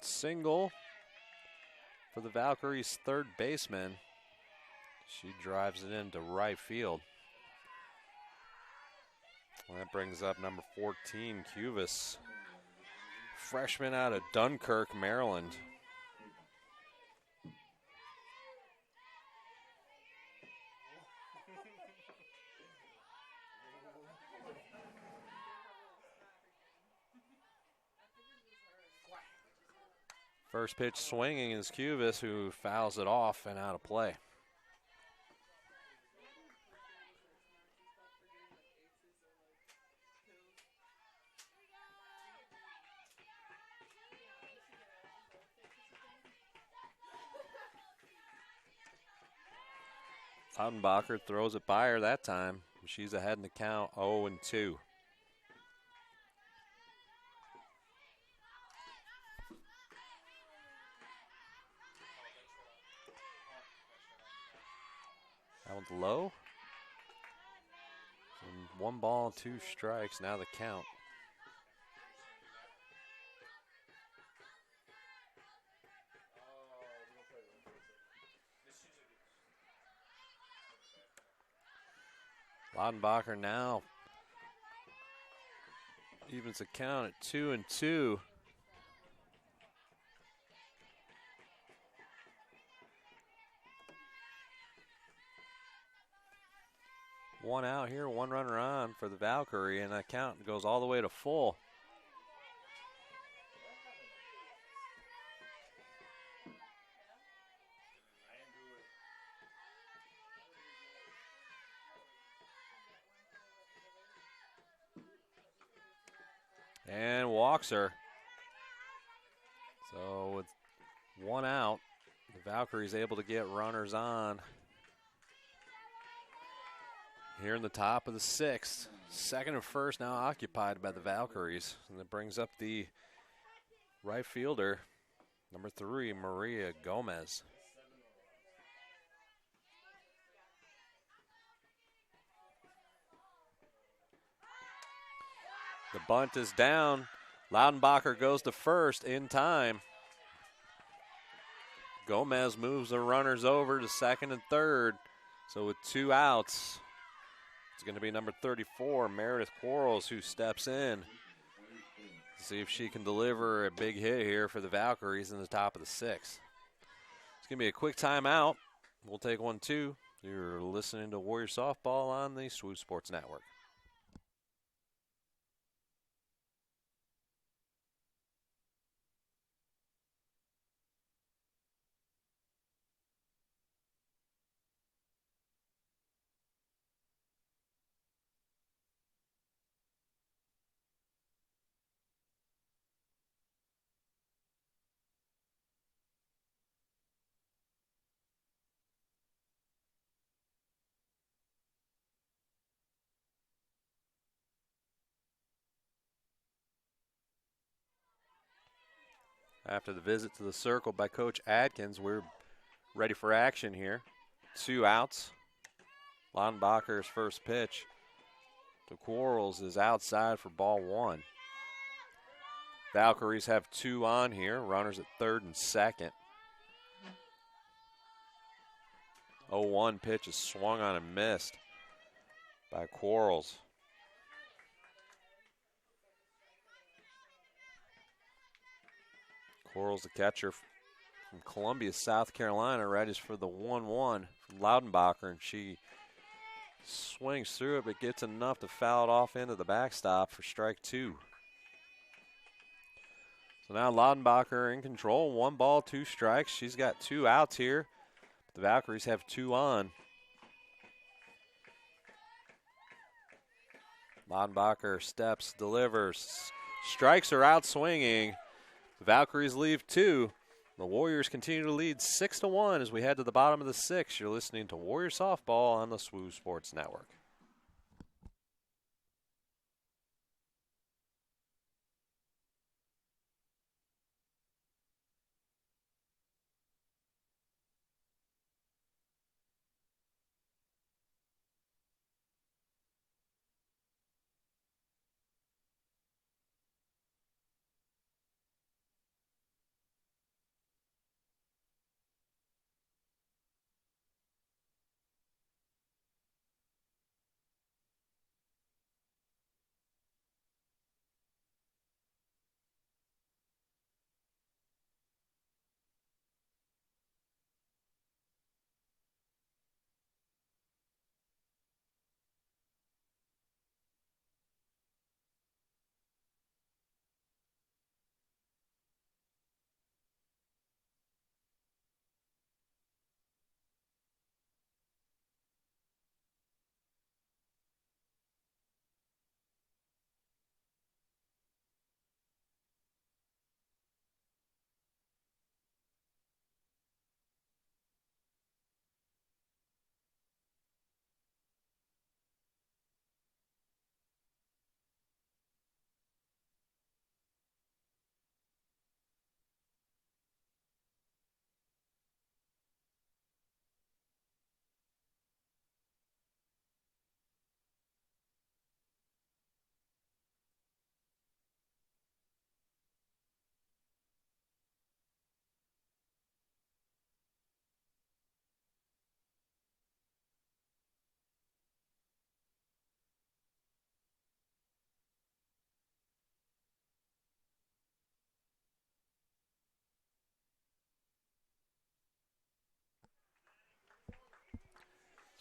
Single for the Valkyries' third baseman. She drives it into right field. Well, that brings up number 14, Cuvis, freshman out of Dunkirk, Maryland. First pitch swinging is Cuvis, who fouls it off and out of play. Laudenbacher throws it by her that time. She's ahead in the count, 0-2. That one's low. And 1 ball, 2 strikes, now the count. Laudenbacher now evens the count at 2-2. One out here, 1 runner on for the Valkyrie, and that count goes all the way to full. And walks her. So with 1 out, the Valkyrie's able to get runners on here in the top of the 6th. Second and first now occupied by the Valkyries. And that brings up the right fielder, number 3, Mariah Gomes. The bunt is down. Laudenbacher goes to first in time. Gomez moves the runners over to second and third. So with 2 outs, it's going to be number 34, Meredith Quarles, who steps in to see if she can deliver a big hit here for the Valkyries in the top of the 6th. It's going to be a quick timeout. We'll take 1, 2. You're listening to Warrior Softball on the SWU Sports Network. After the visit to the circle by Coach Adkins, we're ready for action here. 2 outs. Laudenbacher's first pitch to Quarles is outside for ball 1. Valkyries have 2 on here, runners at third and second. 0-1 pitch is swung on and missed by Quarles. Quarles, the catcher from Columbia, South Carolina, readies for the 1-1 from Laudenbacher, and she swings through it but gets enough to foul it off into the backstop for strike 2. So now Laudenbacher in control, 1 ball, 2 strikes. She's got 2 outs here. The Valkyries have 2 on. Laudenbacher steps, delivers, strikes her out swinging. The Valkyries leave 2. The Warriors continue to lead 6-1 as we head to the bottom of the 6th. You're listening to Warrior Softball on the SWU Sports Network.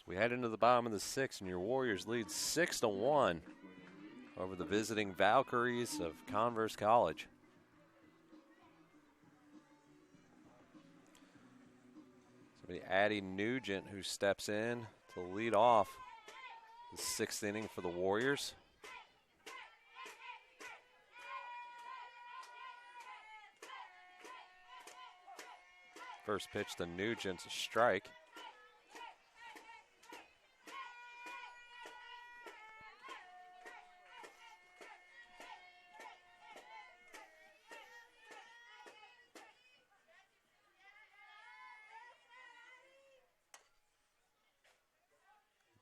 So we head into the bottom of the 6th, and your Warriors lead 6-1 over the visiting Valkyries of Converse College. Somebody Addie Nugent, who steps in to lead off the 6th inning for the Warriors. First pitch to Nugent's a strike.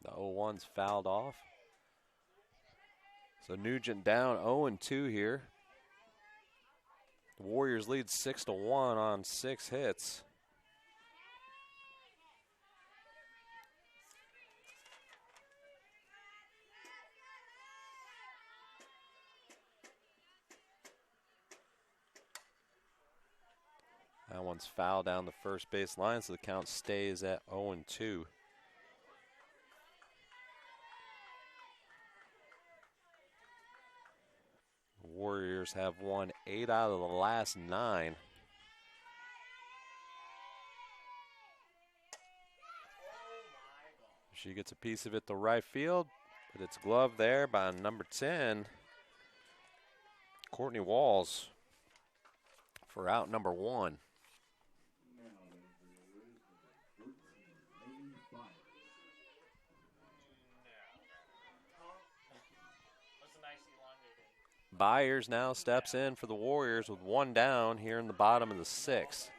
The 0-1's fouled off. So Nugent down 0-2 here. The Warriors lead 6-1 on 6 hits. That one's fouled down the first base line, so the count stays at 0-2. Warriors have won 8 out of the last 9. She gets a piece of it to right field, but it's gloved there by number 10, Courtney Walls, for out number 1. Byers now steps in for the Warriors with 1 down here in the bottom of the 6th.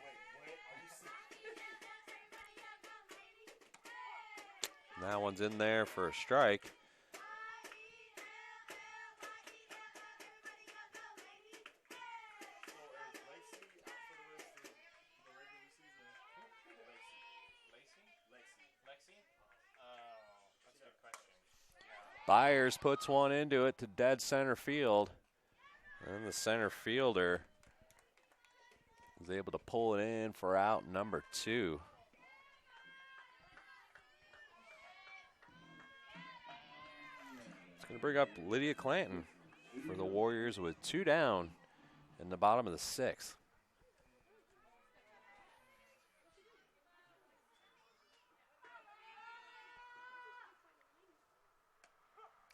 That one's in there for a strike. Byers puts one into it to dead center field. And the center fielder was able to pull it in for out number 2. It's going to bring up Lydia Clanton for the Warriors with 2 down in the bottom of the 6th.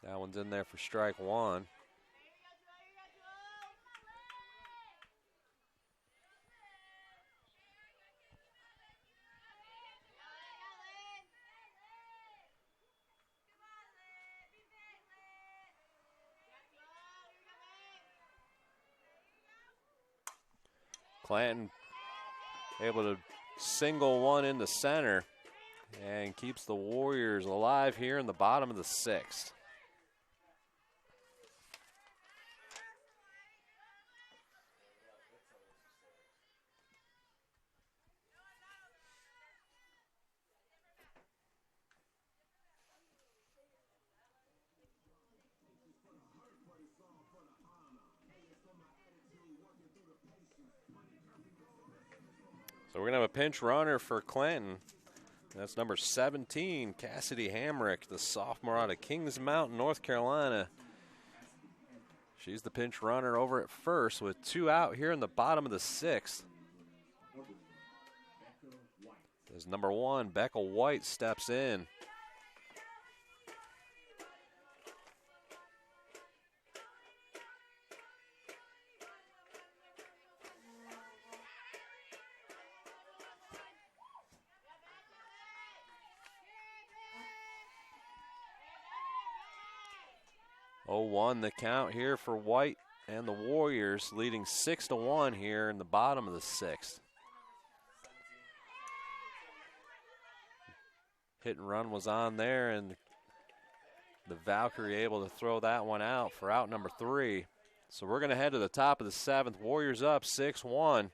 That one's in there for strike 1. Clanton able to single one into center and keeps the Warriors alive here in the bottom of the 6th. So we're going to have a pinch runner for Clanton. That's number 17, Cassidy Hamrick, the sophomore out of Kings Mountain, North Carolina. She's the pinch runner over at first with 2 out here in the bottom of the 6th. As number 1, Becca White, steps in. Won the count here for White and the Warriors, leading 6-1 here in the bottom of the 6th. Hit and run was on there, and the Valkyrie able to throw that one out for out number 3. So we're going to head to the top of the 7th. Warriors up 6-1.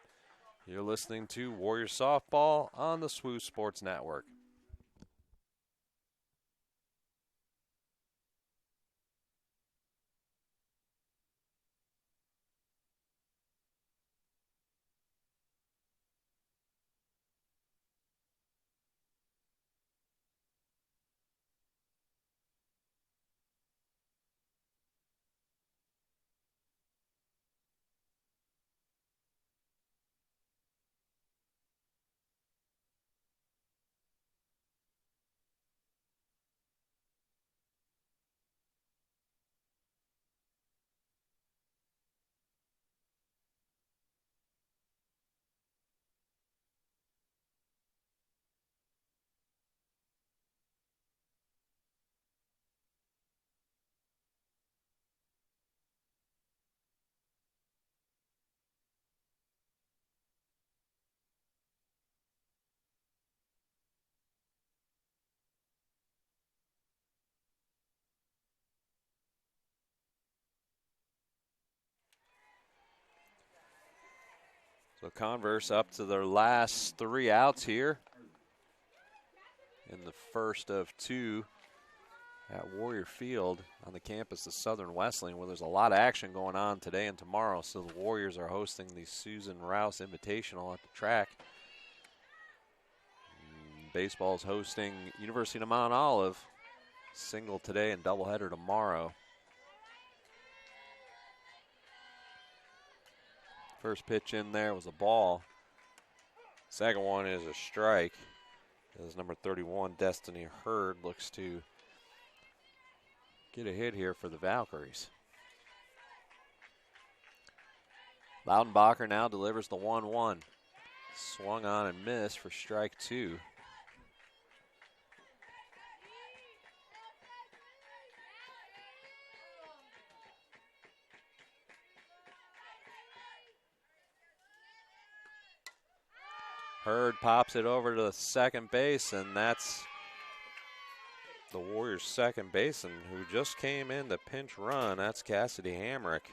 You're listening to Warriors Softball on the SWU Sports Network. So Converse up to their last 3 outs here in the first of 2 at Warrior Field on the campus of Southern Wesleyan, where there's a lot of action going on today and tomorrow. So the Warriors are hosting the Susan Rouse Invitational at the track. Baseball is hosting University of Mount Olive, single today and doubleheader tomorrow. First pitch in there was a ball. Second one is a strike. As number 31, Destiny Hurd, looks to get a hit here for the Valkyries. Loudenbacher now delivers the 1-1. Swung on and missed for strike 2. Hurd pops it over to the second base, and that's the Warriors' second baseman who just came in to pinch run. That's Cassidy Hamrick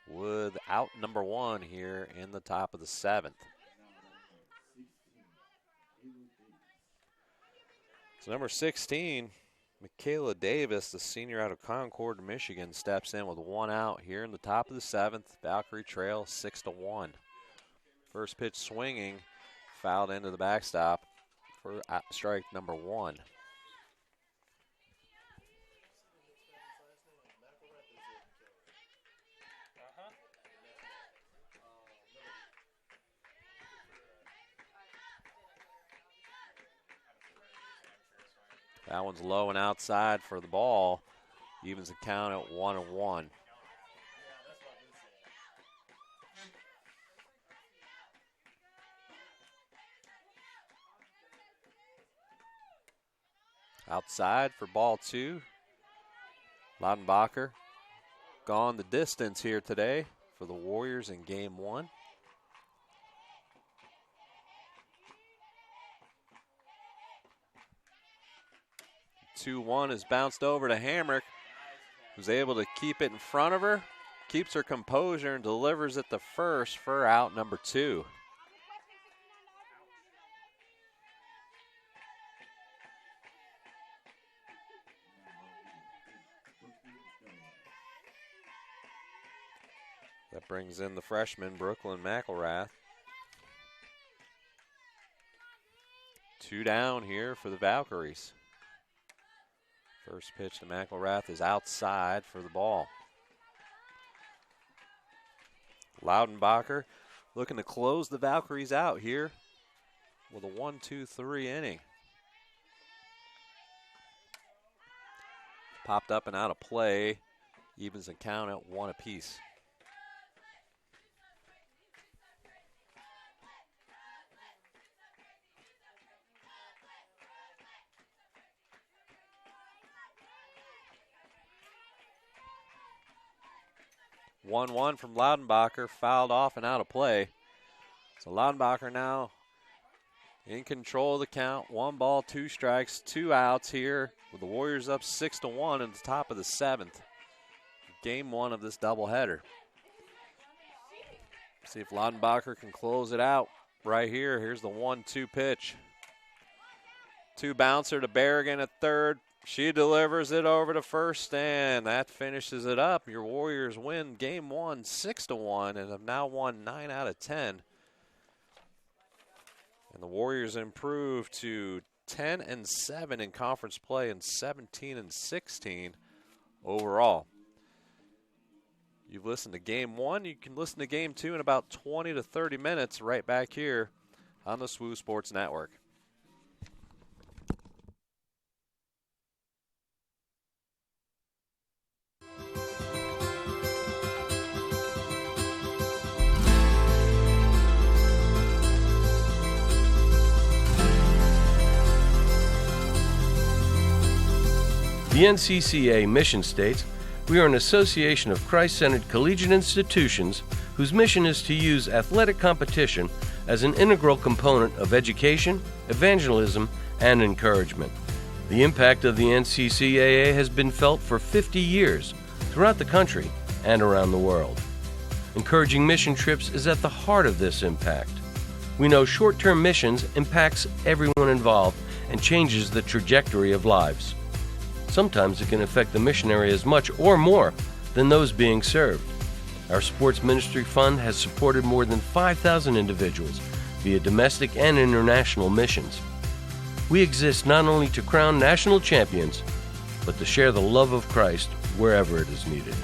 with out number 1 here in the top of the 7th. So number 16, Michaela Davis, the senior out of Concord, Michigan, steps in with 1 out here in the top of the 7th. Valkyrie trail 6-1. First pitch swinging, fouled into the backstop for strike number 1. That one's low and outside for the ball. Evens the count at 1-1. Outside for ball 2. Loudenbacher gone the distance here today for the Warriors in game 1. The 2-1 is bounced over to Hamrick, who's able to keep it in front of her, keeps her composure, and delivers it to first for out number 2. That brings in the freshman, Brooklyn Mcilrath. 2 down here for the Valkyries. First pitch to Mcilrath is outside for the ball. Loudenbacher looking to close the Valkyries out here with a 1-2-3 inning. Popped up and out of play. Evens the count at 1 apiece. One from Loudenbacher, fouled off and out of play. So Loudenbacher now in control of the count. 1 ball, 2 strikes, 2 outs here with the Warriors up 6-1 at the top of the 7th. Game 1 of this doubleheader. See if Loudenbacher can close it out right here. Here's the 1-2 pitch. 2 bouncer to Berrigan at third. She delivers it over to first, and that finishes it up. Your Warriors win game 1 6-1 and have now won 9 out of 10. And the Warriors improve to 10-7 in conference play and 17-16 overall. You've listened to game 1. You can listen to game 2 in about 20 to 30 minutes right back here on the SWU Sports Network. The NCCA mission states, "We are an association of Christ-centered collegiate institutions whose mission is to use athletic competition as an integral component of education, evangelism, and encouragement." The impact of the NCCAA has been felt for 50 years throughout the country and around the world. Encouraging mission trips is at the heart of this impact. We know short-term missions impacts everyone involved and changes the trajectory of lives. Sometimes it can affect the missionary as much or more than those being served. Our Sports Ministry Fund has supported more than 5,000 individuals via domestic and international missions. We exist not only to crown national champions, but to share the love of Christ wherever it is needed.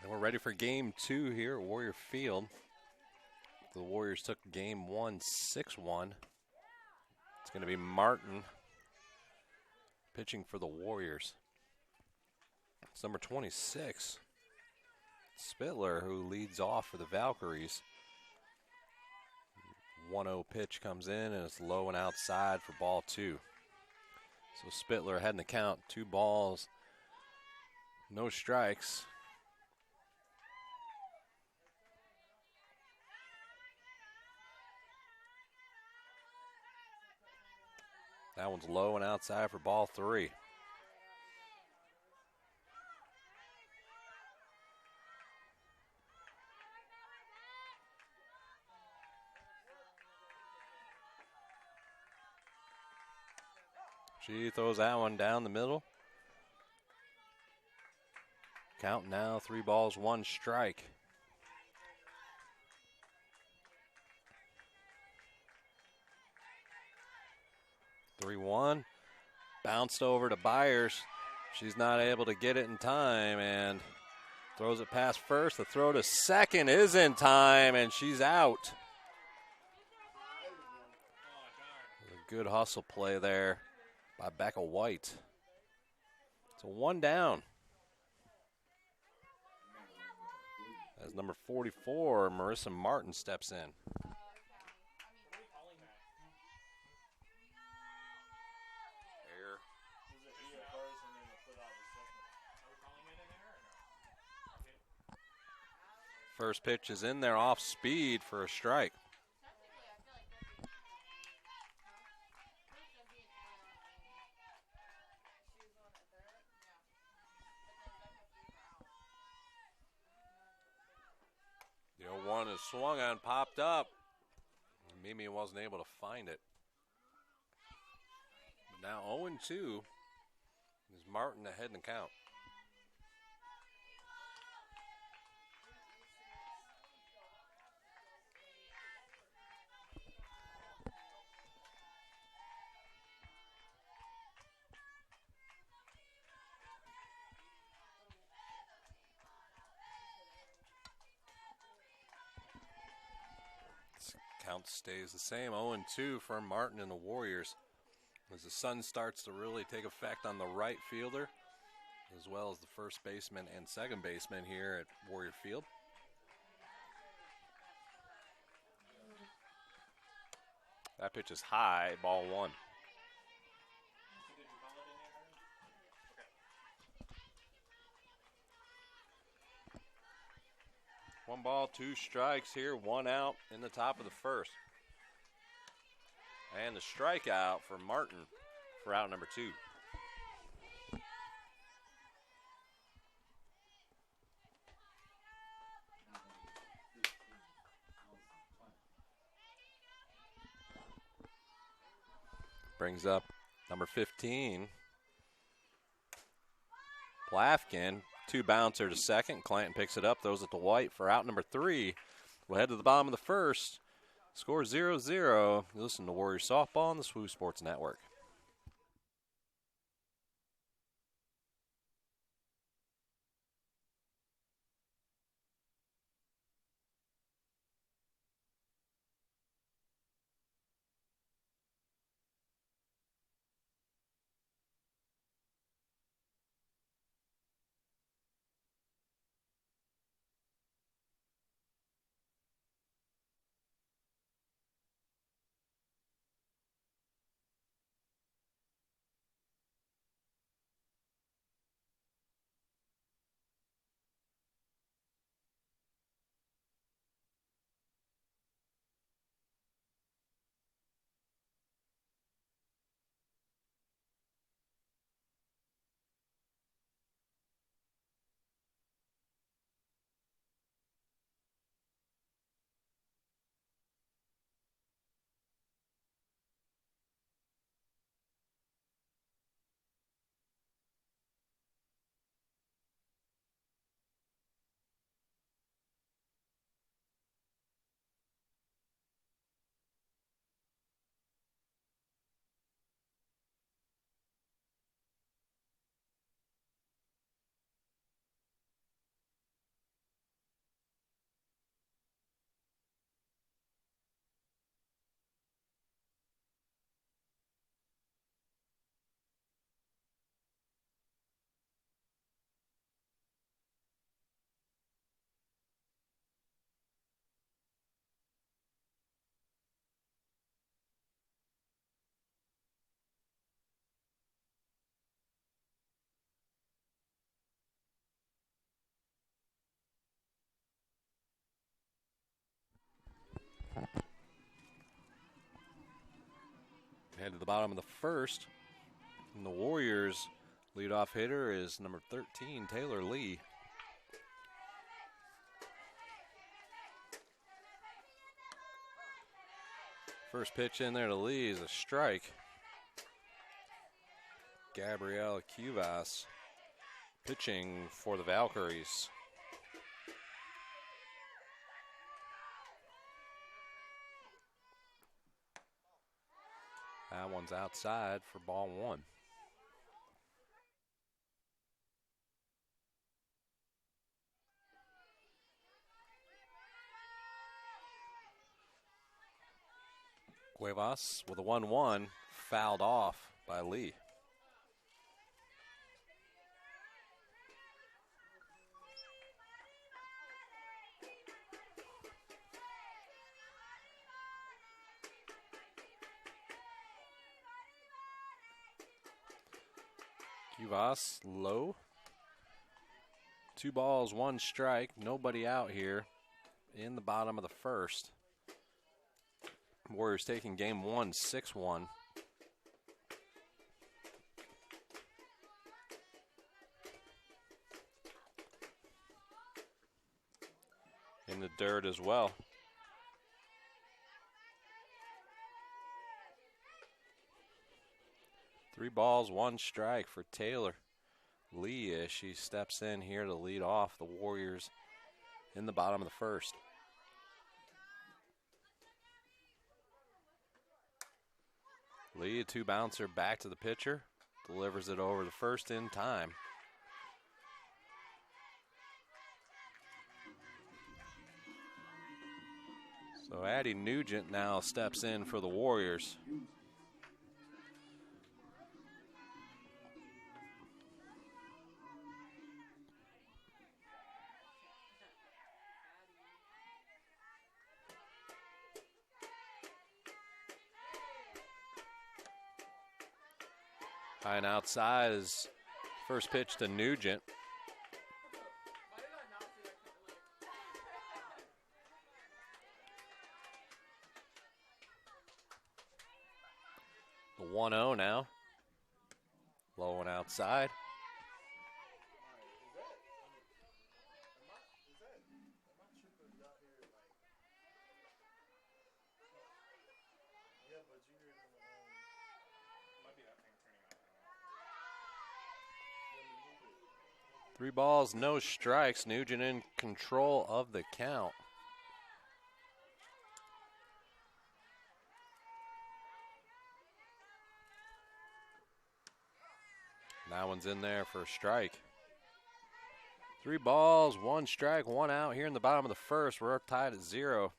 And we're ready for game 2 here at Warrior Field. The Warriors took game 1 6-1. It's going to be Martin pitching for the Warriors. It's number 26, Spittler, who leads off for the Valkyries. 1-0 pitch comes in, and it's low and outside for ball 2. So Spittler ahead in the count, 2 balls, no strikes. That one's low and outside for ball 3. She throws that one down the middle. Count now, 3 balls, 1 strike. Three one, bounced over to Byers. She's not able to get it in time and throws it past first. The throw to second is in time, and she's out. A good hustle play there by Becca White. It's a 1 down. As number 44, Marissa Martin, steps in. First pitch is in there off speed for a strike. The 0-1 is swung on, popped up. Mimi wasn't able to find it. But now 0-2 is Martin ahead in the count. Count stays the same, 0-2 for Martin and the Warriors. As the sun starts to really take effect on the right fielder, as well as the first baseman and second baseman here at Warrior Field. That pitch is high, ball 1. 1 ball, 2 strikes here, 1 out in the top of the first. And the strikeout for Martin for out number 2. Brings up number 15, Plafkin. 2 bouncer to second. Clanton picks it up, throws it to White for out number 3. We'll head to the bottom of the first. Score 0-0. You listen to Warriors Softball on the SWU Sports Network. Head to the bottom of the first. And the Warriors' leadoff hitter is number 13, Taylor Lee. First pitch in there to Lee is a strike. Gabrielle Cuvas pitching for the Valkyries. That one's outside for ball one. Cuevas with a 1-1, fouled off by Lee. Cuevas low. 2 balls, 1 strike. Nobody out here in the bottom of the first. Warriors taking game 1, 6-1. In the dirt as well. Three balls, 1 strike for Taylor Lee as she steps in here to lead off the Warriors in the bottom of the first. Lee, a 2-bouncer back to the pitcher, delivers it over the first in time. So Addie Nugent now steps in for the Warriors. High and outside is first pitch to Nugent. The 1-0 now. Low and outside. Three balls, no strikes. Nugent in control of the count. That one's in there for a strike. 3 balls, 1 strike, 1 out here in the bottom of the first. We're tied at 0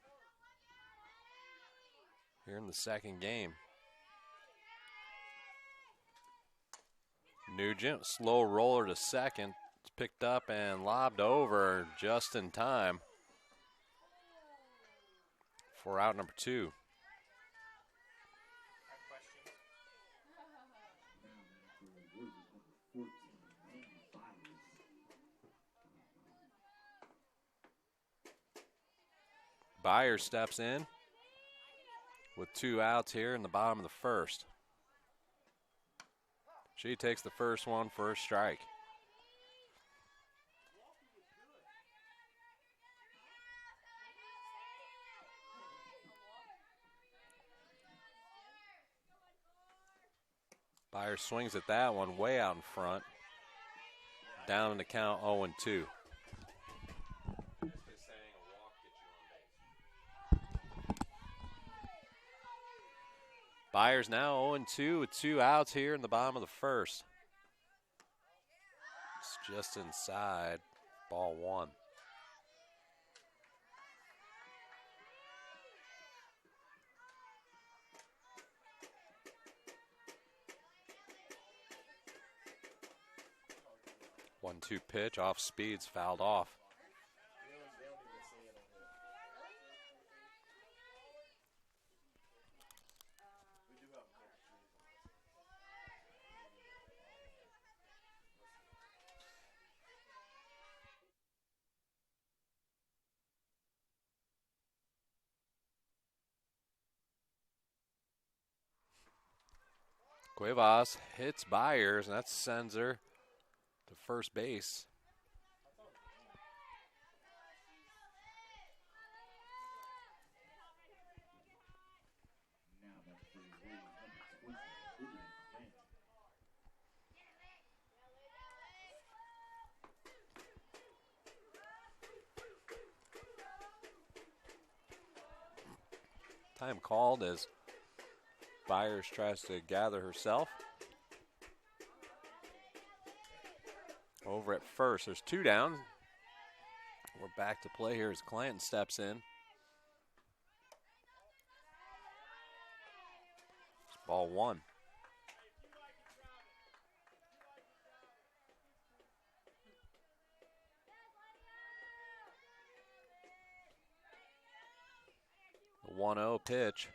here in the second game. Nugent, slow roller to second. It's picked up and lobbed over just in time for out number 2. Byer steps in with 2 outs here in the bottom of the first. She takes the first one for a strike. Byer swings at that one way out in front. Down in the count 0-2. Byers now 0-2 with 2 outs here in the bottom of the first. It's just inside, ball 1. One-two pitch off speeds, fouled off. Cuevas hits Byers, and that sends her to first base. Time called as Byers tries to gather herself. Over at first, there's 2 down. We're back to play here as Clanton steps in. It's ball 1. The 1-0 pitch.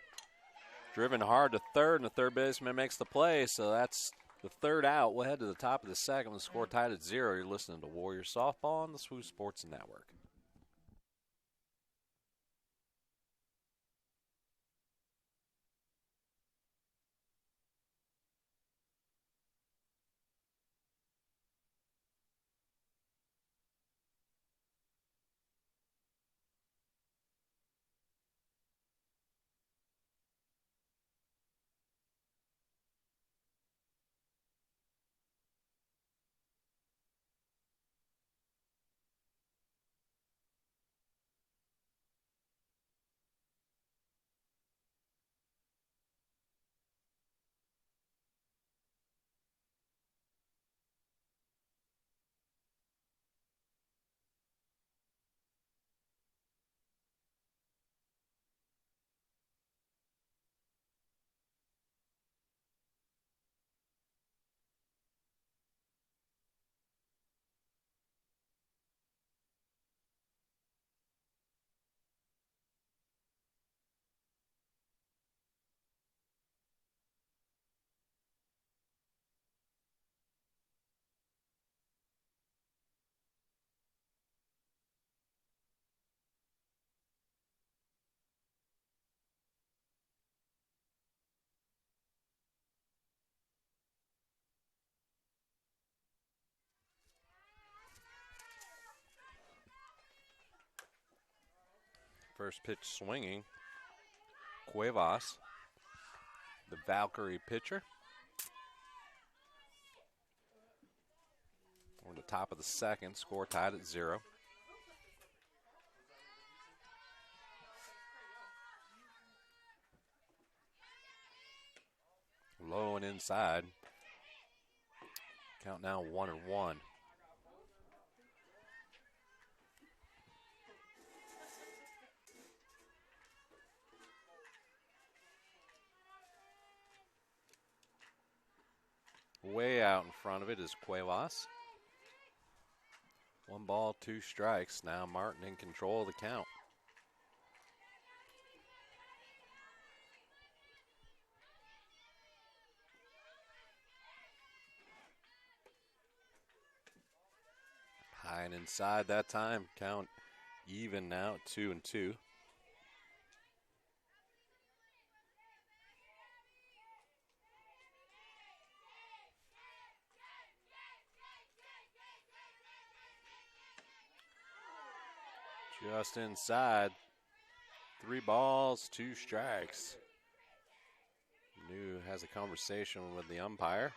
Driven hard to third, and the third baseman makes the play, so that's the third out. We'll head to the top of the second. The score tied at 0. You're listening to Warrior Softball on the SWU Sports Network. First pitch swinging. Cuevas, the Valkyrie pitcher. We're at the top of the second, score tied at 0. Low and inside. Count now 1-1. Way out in front of it is Cuevas. 1 ball, 2 strikes. Now Martin in control of the count. High and inside that time. Count even now at 2-2. Just inside. 3 balls, 2 strikes. New has a conversation with the umpire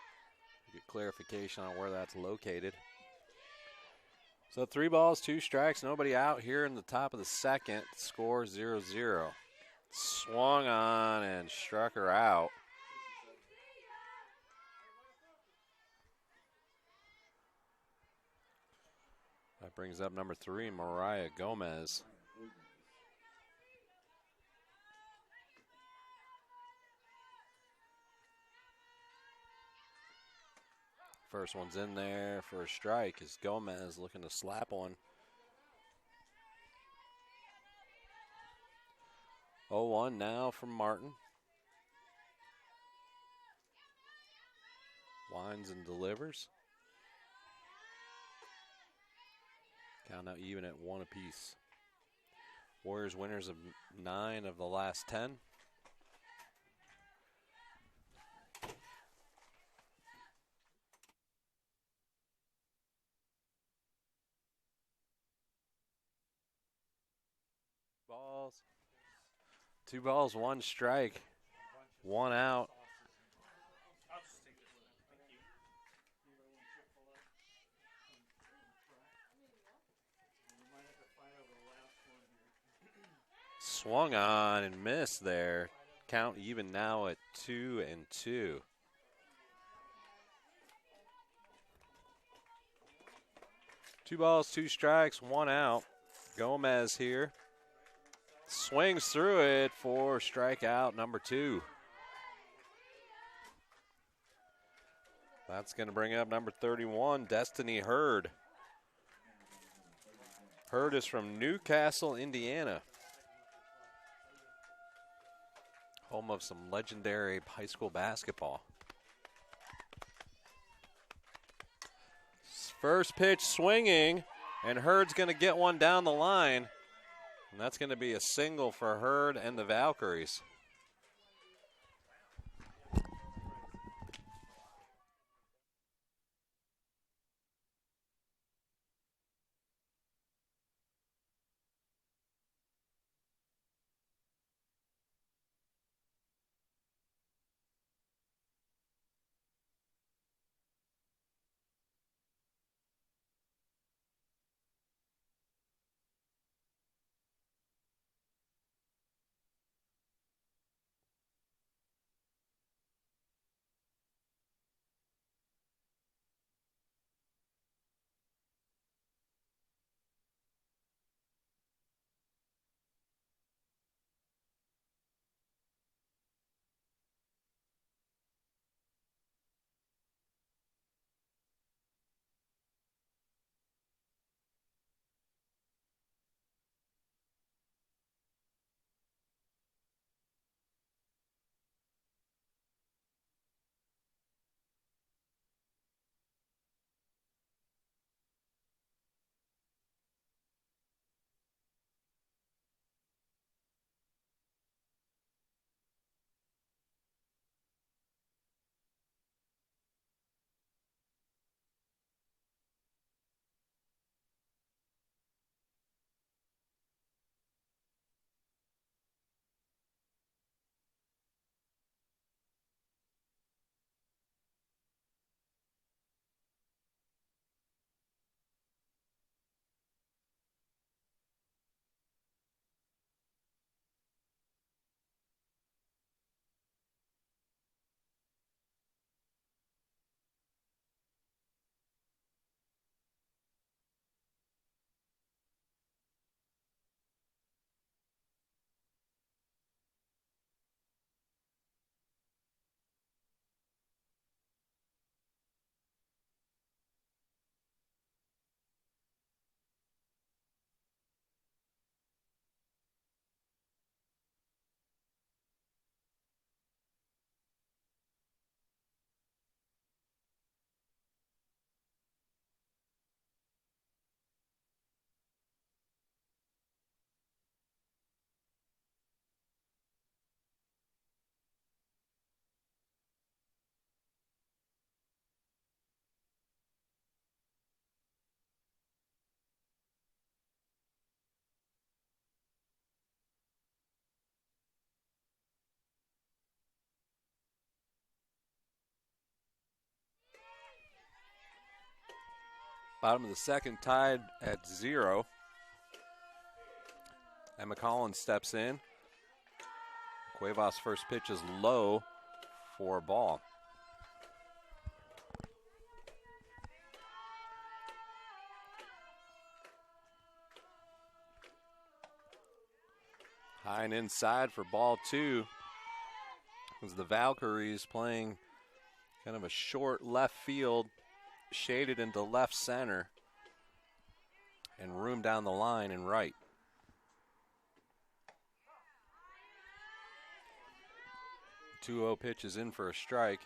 to get clarification on where that's located. So 3 balls, 2 strikes, nobody out here in the top of the second. Score 0-0. Swung on and struck her out. That brings up number 3, Mariah Gomes. First one's in there for a strike as Gomez looking to slap one. 0-1 now from Martin. Winds and delivers. Count now even at 1 apiece. Warriors winners of 9 of the last 10. 2 balls, 1 strike, 1 out. Swung on and missed there. Count even now at 2-2. 2 balls, 2 strikes, 1 out. Gomez here. Swings through it for strikeout number 2. That's going to bring up number 31, Destiny Hurd. Hurd is from Newcastle, Indiana. Home of some legendary high school basketball. First pitch swinging, and Hurd's going to get one down the line. And that's going to be a single for Hurd and the Valkyries. Bottom of the second, tied at 0. Emma Collins steps in. Cuevas' first pitch is low for a ball. High and inside for ball 2. As the Valkyries playing kind of a short left field, shaded into left center, and room down the line and right. The 2-0 pitch is in for a strike.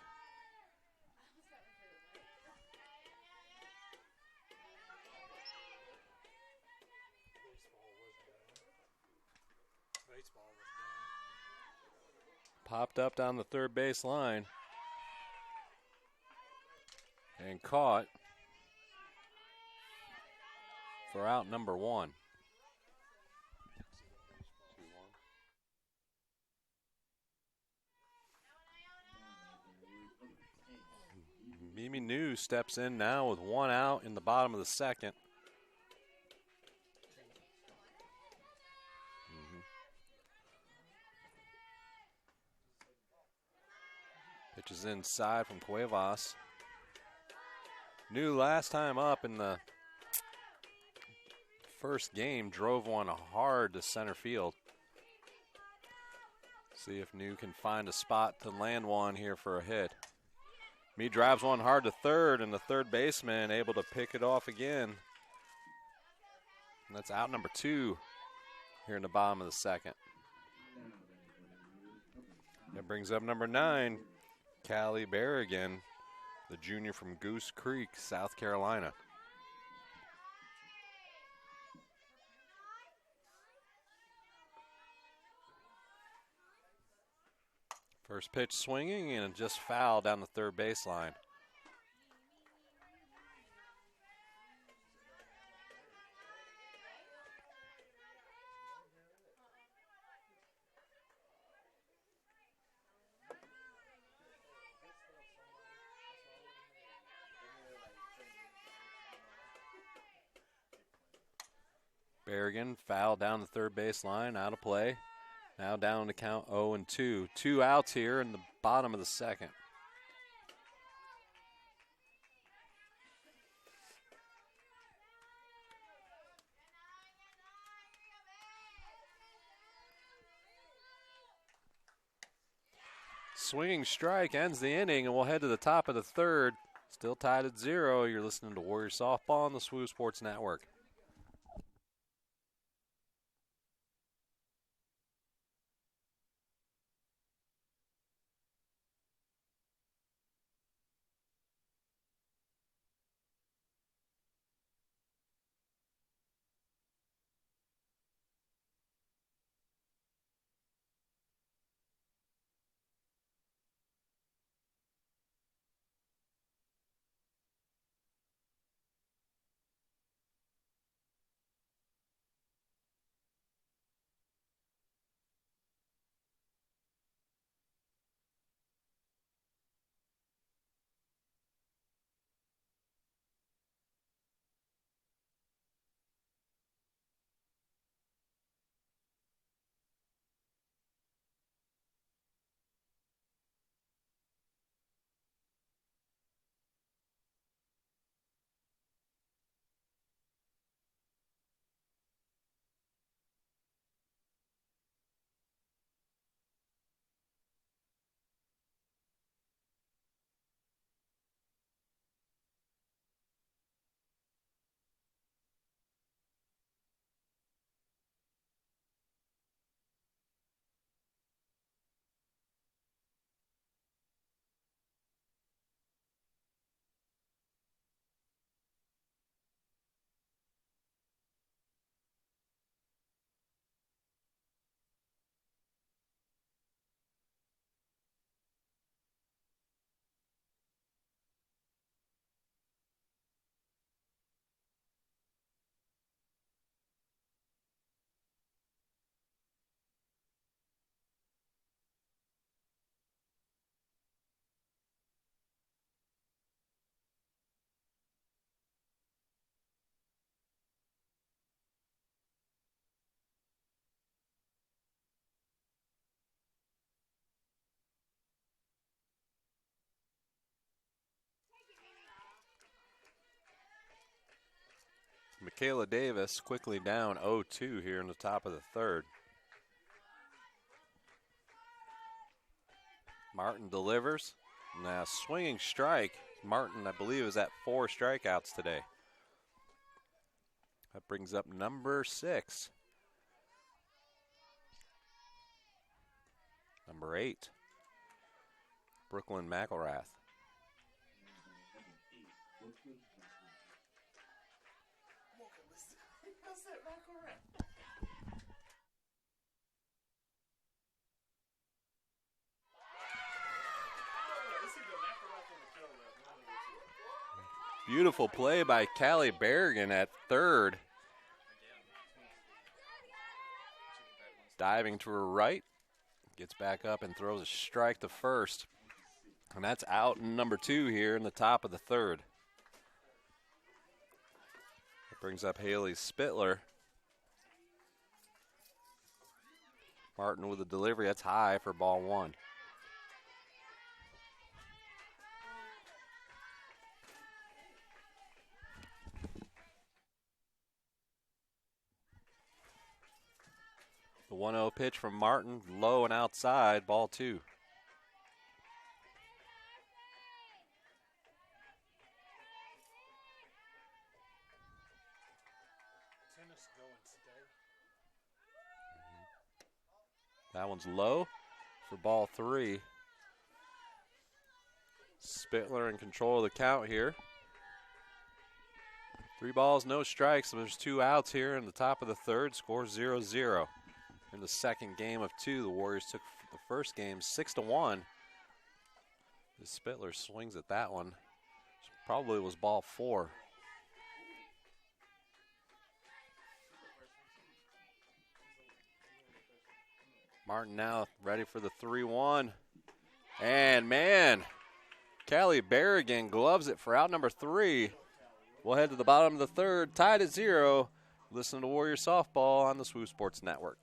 Popped up down the third base line and caught for out number 1. 2-1. Amy New steps in now with 1 out in the bottom of the second. Pitch is inside from Cuevas. New last time up in the first game, drove one hard to center field. See if New can find a spot to land one here for a hit. Me drives one hard to third, and the third baseman able to pick it off again. And that's out number 2 here in the bottom of the second. That brings up number 9, Callie Berrigan, the junior from Goose Creek, South Carolina. First pitch swinging and just foul down the third baseline. Berrigan foul down the third baseline, out of play. Now down to count 0-2. 2 outs here in the bottom of the second. Swinging strike ends the inning, and we'll head to the top of the third. Still tied at 0. You're listening to Warrior Softball on the SWU Sports Network. Michaela Davis quickly down 0-2 here in the top of the third. Martin delivers. Now swinging strike. Martin, I believe, is at 4 strikeouts today. That brings up number 6. Number 8, Brooklyn Mcilrath. Beautiful play by Callie Berrigan at third. Diving to her right. Gets back up and throws a strike to first. And that's out in number 2 here in the top of the third. That brings up Haley Spittler. Martin with a delivery. That's high for ball 1. The 1-0 pitch from Martin, low and outside, ball 2. That one's low for ball 3. Spittler in control of the count here. 3 balls, no strikes. So there's 2 outs here in the top of the third. Score 0-0. In the second game of 2, the Warriors took the first game 6-1. As Spittler swings at that one. Probably was ball 4. Martin now ready for the 3-1. And man, Callie Berrigan gloves it for out number 3. We'll head to the bottom of the third, tied at 0. Listen to Warrior Softball on the SWU Sports Network.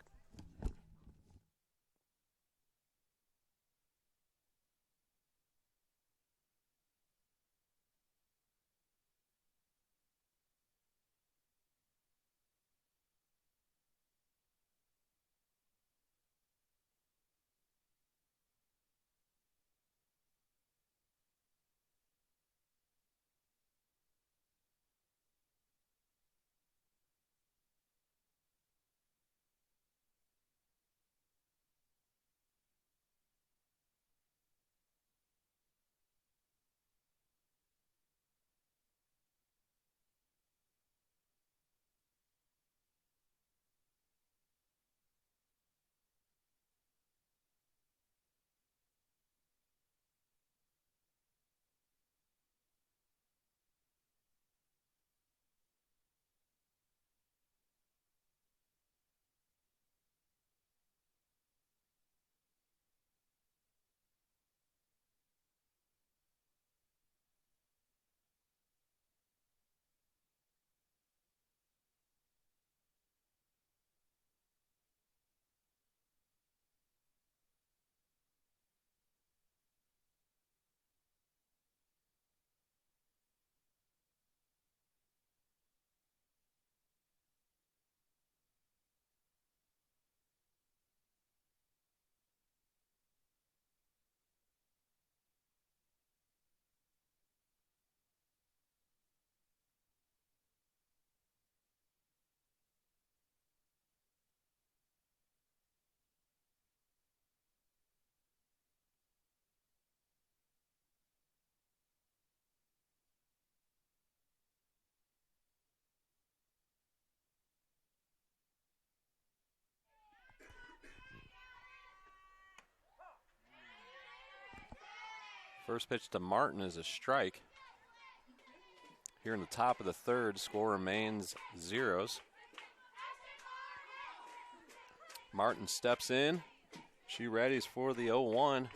First pitch to Martin is a strike. Here in the top of the third, score remains 0s. Martin steps in. She readies for the 0-1.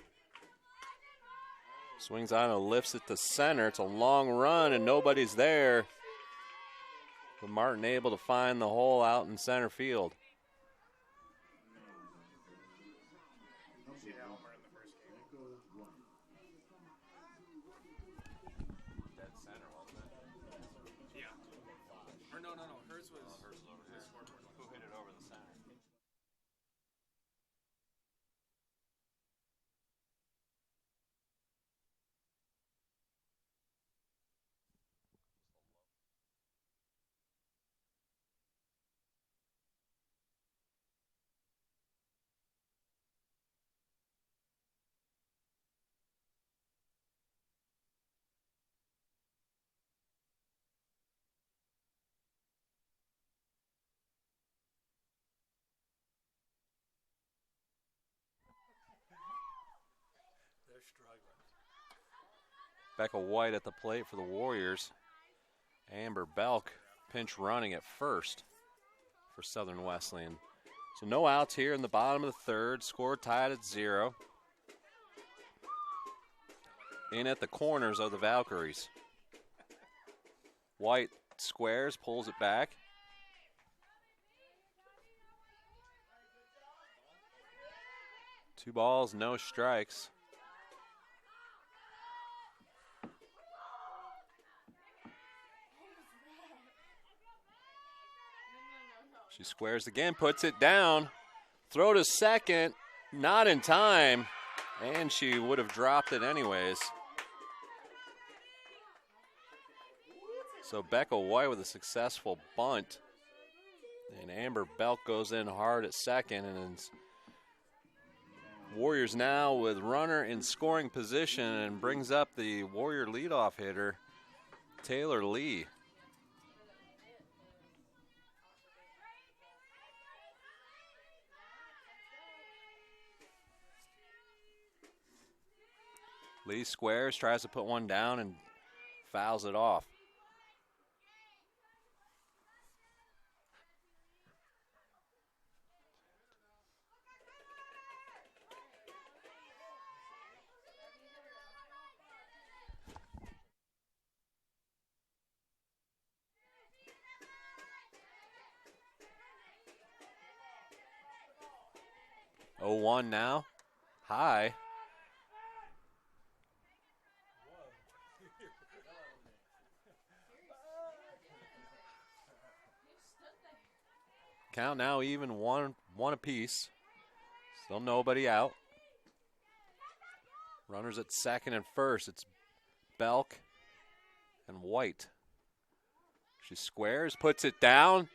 Swings on and lifts it to center. It's a long run and nobody's there. But Martin able to find the hole out in center field. Becca White at the plate for the Warriors. Amber Belk pinch running at first for Southern Wesleyan. So no outs here in the bottom of the third. Score tied at 0. in at the corners of the Valkyries. White squares, pulls it back. Two balls, no strikes. She squares again, puts it down. Throw to second, not in time, and she would have dropped it anyways. So Becca White with a successful bunt. And Amber Belk goes in hard at second, and Warriors now with runner in scoring position and brings up the Warrior leadoff hitter, Taylor Lee. Lee squares, tries to put one down and fouls it off. Oh, 1 now, high. Count now even one apiece. Still nobody out. Runners at second and first. It's Belk and White. She squares, puts it down.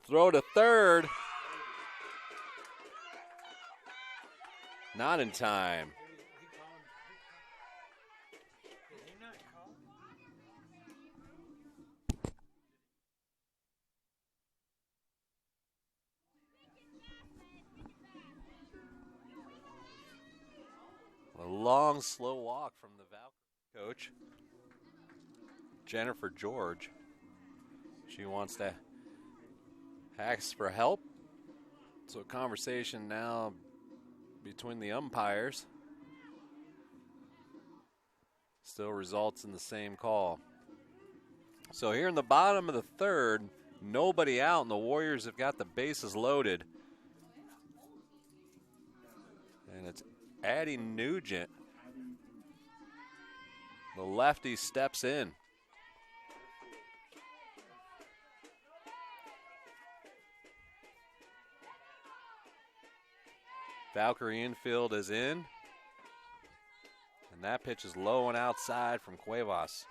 Throw to third. Not in time. A long, slow walk from the Valkyrie coach, Jennifer George. She wants to ask for help. So a conversation now between the umpires still results in the same call. So here in the bottom of the third, nobody out, and the Warriors have got the bases loaded. And it's Addie Nugent. The lefty steps in. Valkyrie infield is in. And that pitch is low and outside from Cuevas.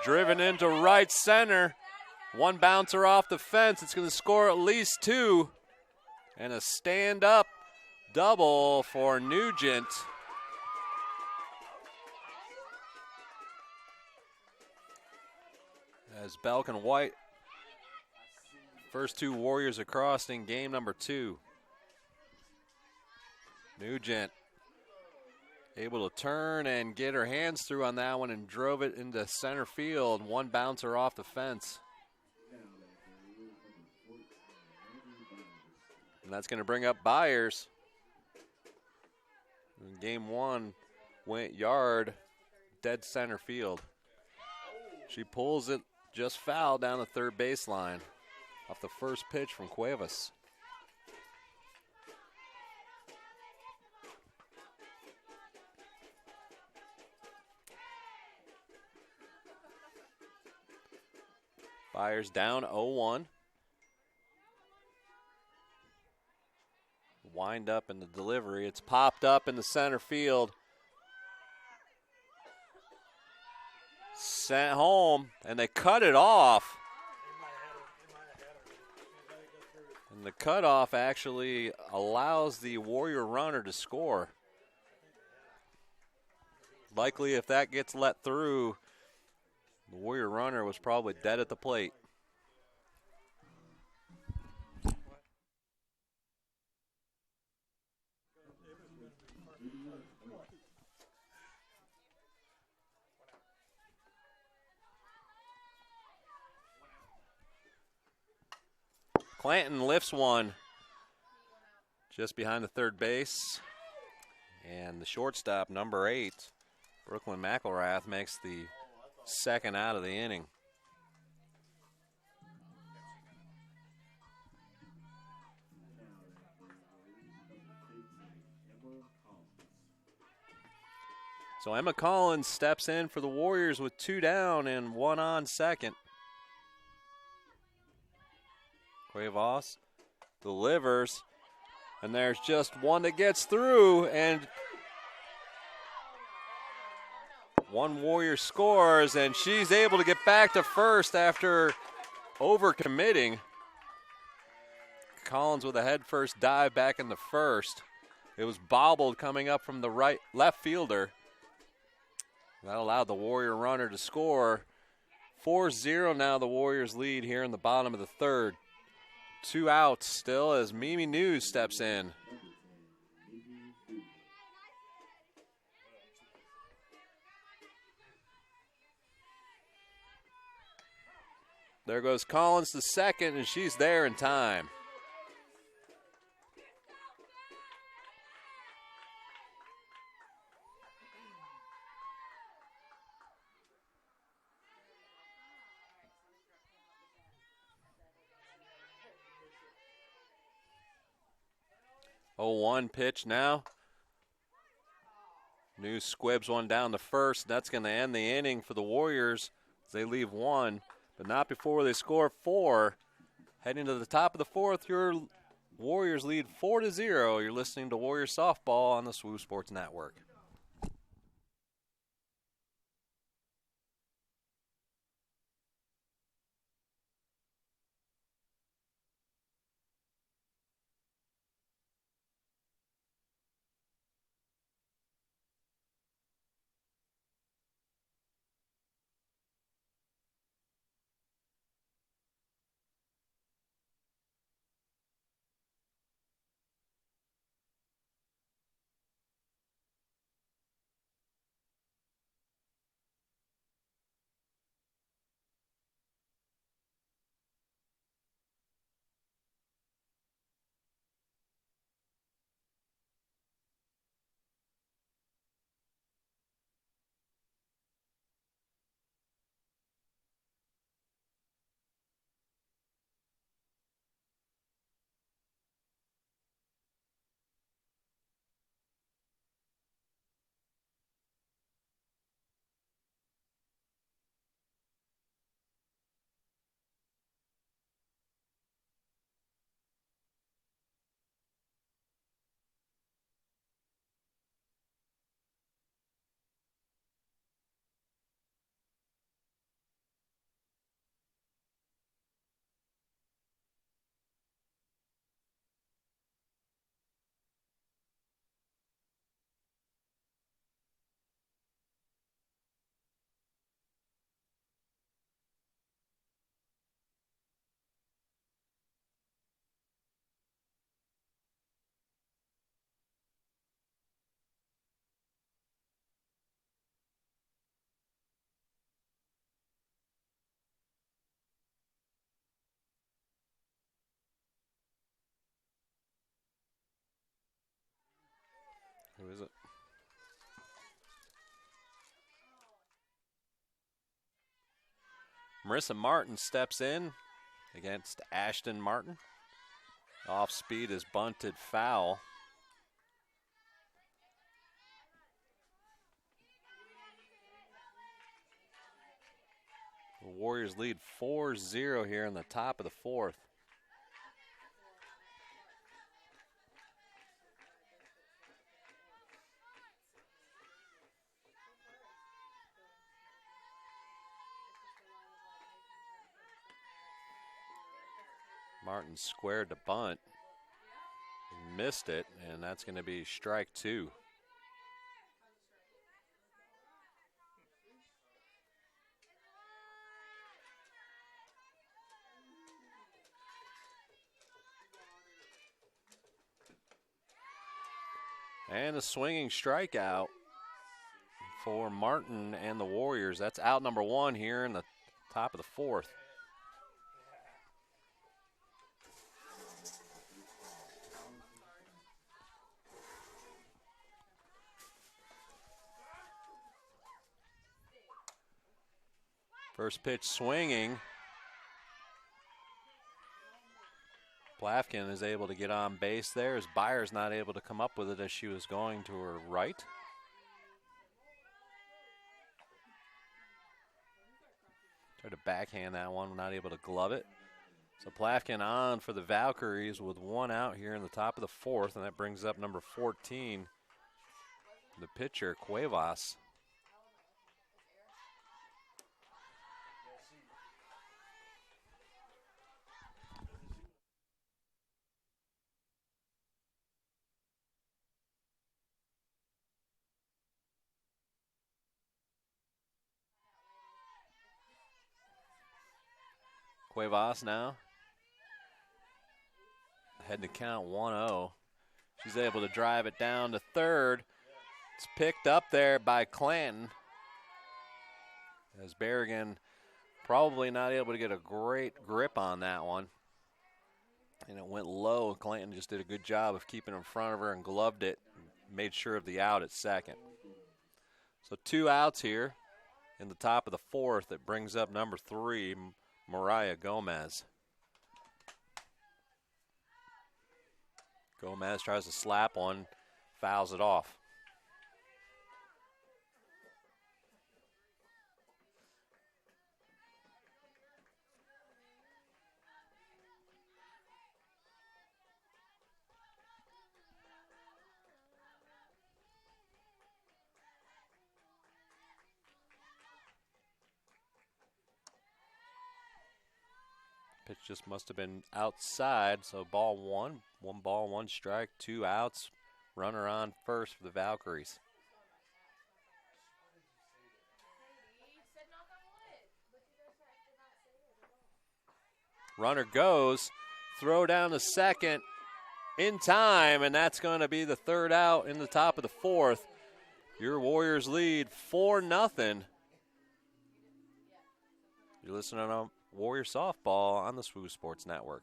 Driven into right center. One bouncer off the fence. It's going to score at least two. And a stand-up double for Nugent. As Belk and White, first two Warriors across in game number 2. Nugent able to turn and get her hands through on that one and drove it into center field. One bouncer off the fence. And that's going to bring up Byers. In game 1 went yard, dead center field. She pulls it just foul down the third baseline off the first pitch from Cuevas. Byers down 0-1. Wind up in the delivery. It's popped up in the center field. Sent home, and they cut it off. And the cutoff actually allows the Warrior runner to score. Likely, if that gets let through, the Warrior runner was probably dead at the plate. Clanton lifts one just behind the third base. And the shortstop, number 8, Brooklyn Mcilrath, makes the second out of the inning. So Emma Collins steps in for the Warriors with 2 down and 1 on second. Cuevas delivers, and there's just one that gets through, and one Warrior scores, and she's able to get back to first after overcommitting. Collins with a head-first dive back into first. It was bobbled coming up from the left fielder. That allowed the Warrior runner to score. 4-0 now the Warriors lead here in the bottom of the third. 2 outs still as Mimi News steps in. There goes Collins to second, and she's there in time. Oh, 1 pitch now. News squibs one down to first. That's going to end the inning for the Warriors as they leave 1, but not before they score 4. Heading to the top of the 4th, your Warriors lead 4-0. You're listening to Warrior Softball on the SWU Sports Network. Who is it? Marissa Martin steps in against Ashton Martin. Off speed is bunted foul. The Warriors lead 4-0 here in the top of the 4th. Martin squared to bunt, missed it, and that's going to be strike 2. And a swinging strikeout for Martin and the Warriors. That's out number 1 here in the top of the 4th. First pitch swinging. Plafkin is able to get on base there as Byers not able to come up with it as she was going to her right. Tried to backhand that one, not able to glove it. So Plafkin on for the Valkyries with one out here in the top of the fourth, and that brings up number 14, the pitcher, Cuevas. Cuevas now. Heading to count 1-0. She's able to drive it down to third. It's picked up there by Clanton. As Berrigan probably not able to get a great grip on that one. And it went low. Clanton just did a good job of keeping in front of her and gloved it. Made sure of the out at second. So 2 outs here in the top of the fourth. That brings up number 3, Mariah Gomes. Gomez tries to slap one, fouls it off. Pitch just must have been outside, so ball one. 1 ball, 1 strike, 2 outs. Runner on first for the Valkyries. Runner goes, throw down to second in time, and that's going to be the 3rd out in the top of the 4th. Your Warriors lead 4-0. You're listening to Warrior Softball on the SWU Sports Network.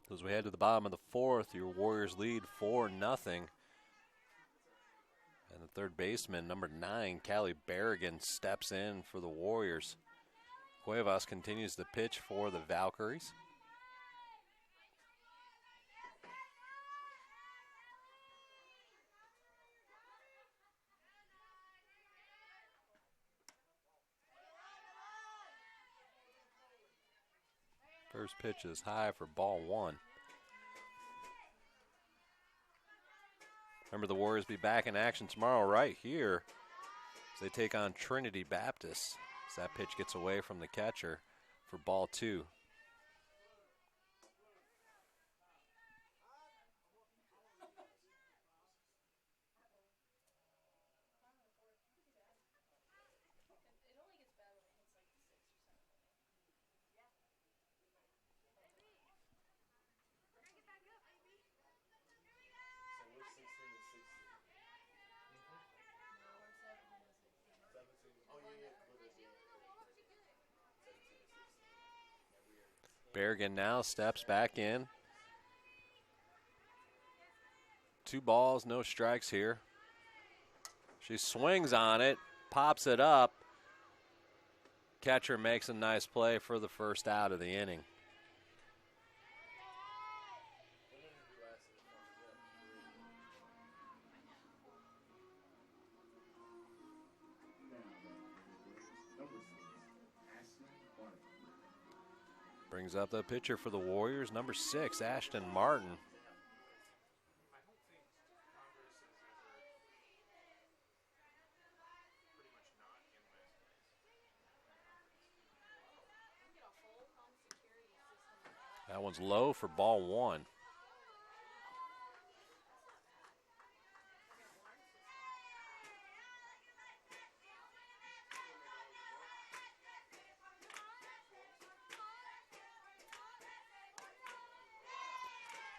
As we head to the bottom of the 4th, your Warriors lead 4-0. And the third baseman, number 9, Callie Berrigan, steps in for the Warriors. Cuevas continues the pitch for the Valkyries. First pitch is high for ball 1. Remember, the Warriors be back in action tomorrow right here as they take on Trinity Baptist. As that pitch gets away from the catcher for ball 2. Berrigan now steps back in. 2 balls, no strikes here. She swings on it, pops it up. Catcher makes a nice play for the first out of the inning. Brings up the pitcher for the Warriors, number 6, Ashton Martin. I don't think Congress is ever pretty much not in last place. That one's low for ball 1.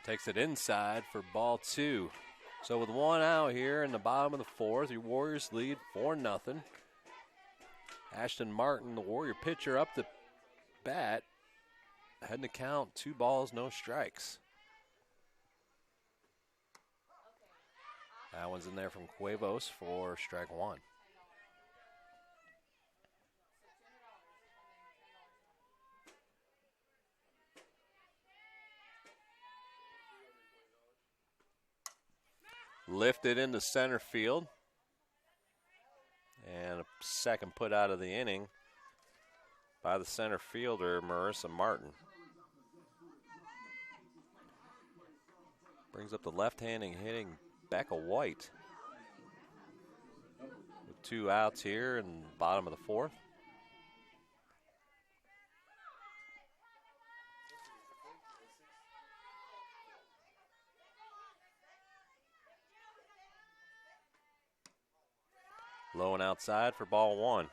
Takes it inside for ball 2. So with 1 out here in the bottom of the 4th, your Warriors lead 4-0. Ashton Martin, the Warrior pitcher, up the bat. Heading to count, 2 balls, no strikes. That one's in there from Cuevas for strike 1. Lifted into center field. And a second put out of the inning by the center fielder, Marissa Martin. Brings up the left-handing hitting Becca White. With 2 outs here in the bottom of the 4th. Low and outside for ball 1.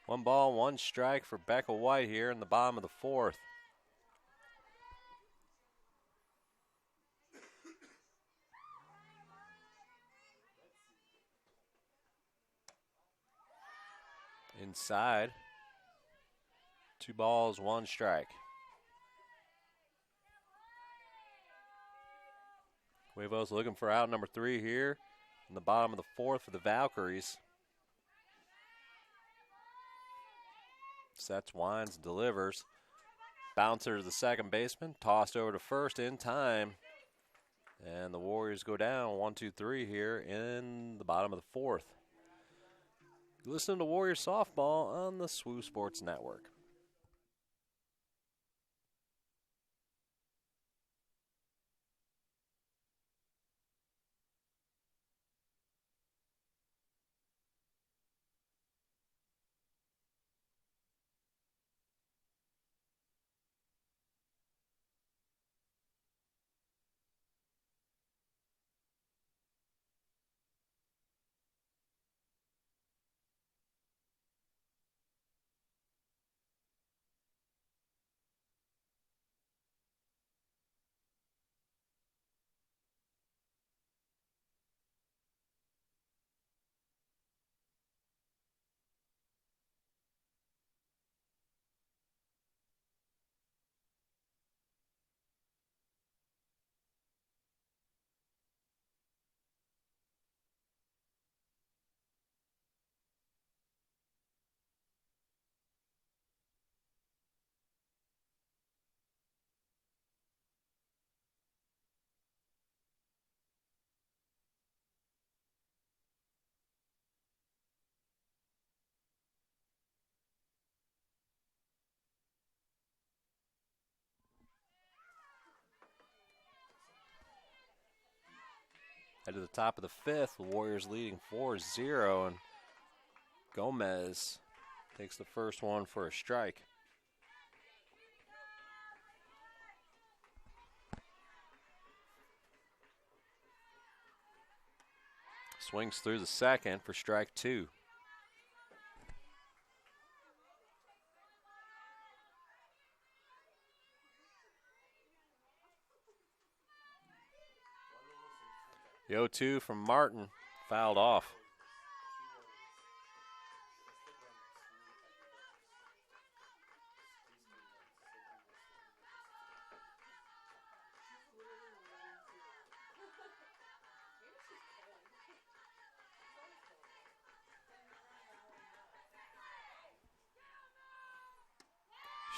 One ball, 1 strike for Becca White here in the bottom of the 4th. Inside. 2 balls, 1 strike. Cuevas looking for out number 3 here in the bottom of the 4th for the Valkyries. Sets, winds, delivers. Bouncer to the second baseman. Tossed over to first in time. And the Warriors go down 1-2-3 here in the bottom of the 4th. Listen to Warrior Softball on the SWU Sports Network. Head to the top of the 5th, the Warriors leading 4-0, and Gomez takes the first one for a strike. Swings through the second for strike 2. The 0-2 from Martin, fouled off.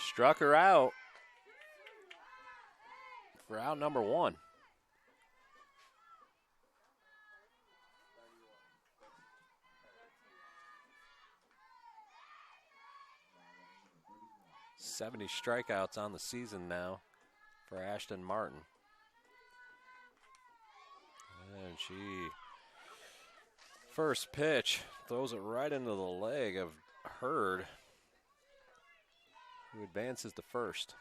Struck her out for out number 1. "70 strikeouts on the season now for Ashton Martin." And she, first pitch, throws it right into the leg of Hurd, who advances to first.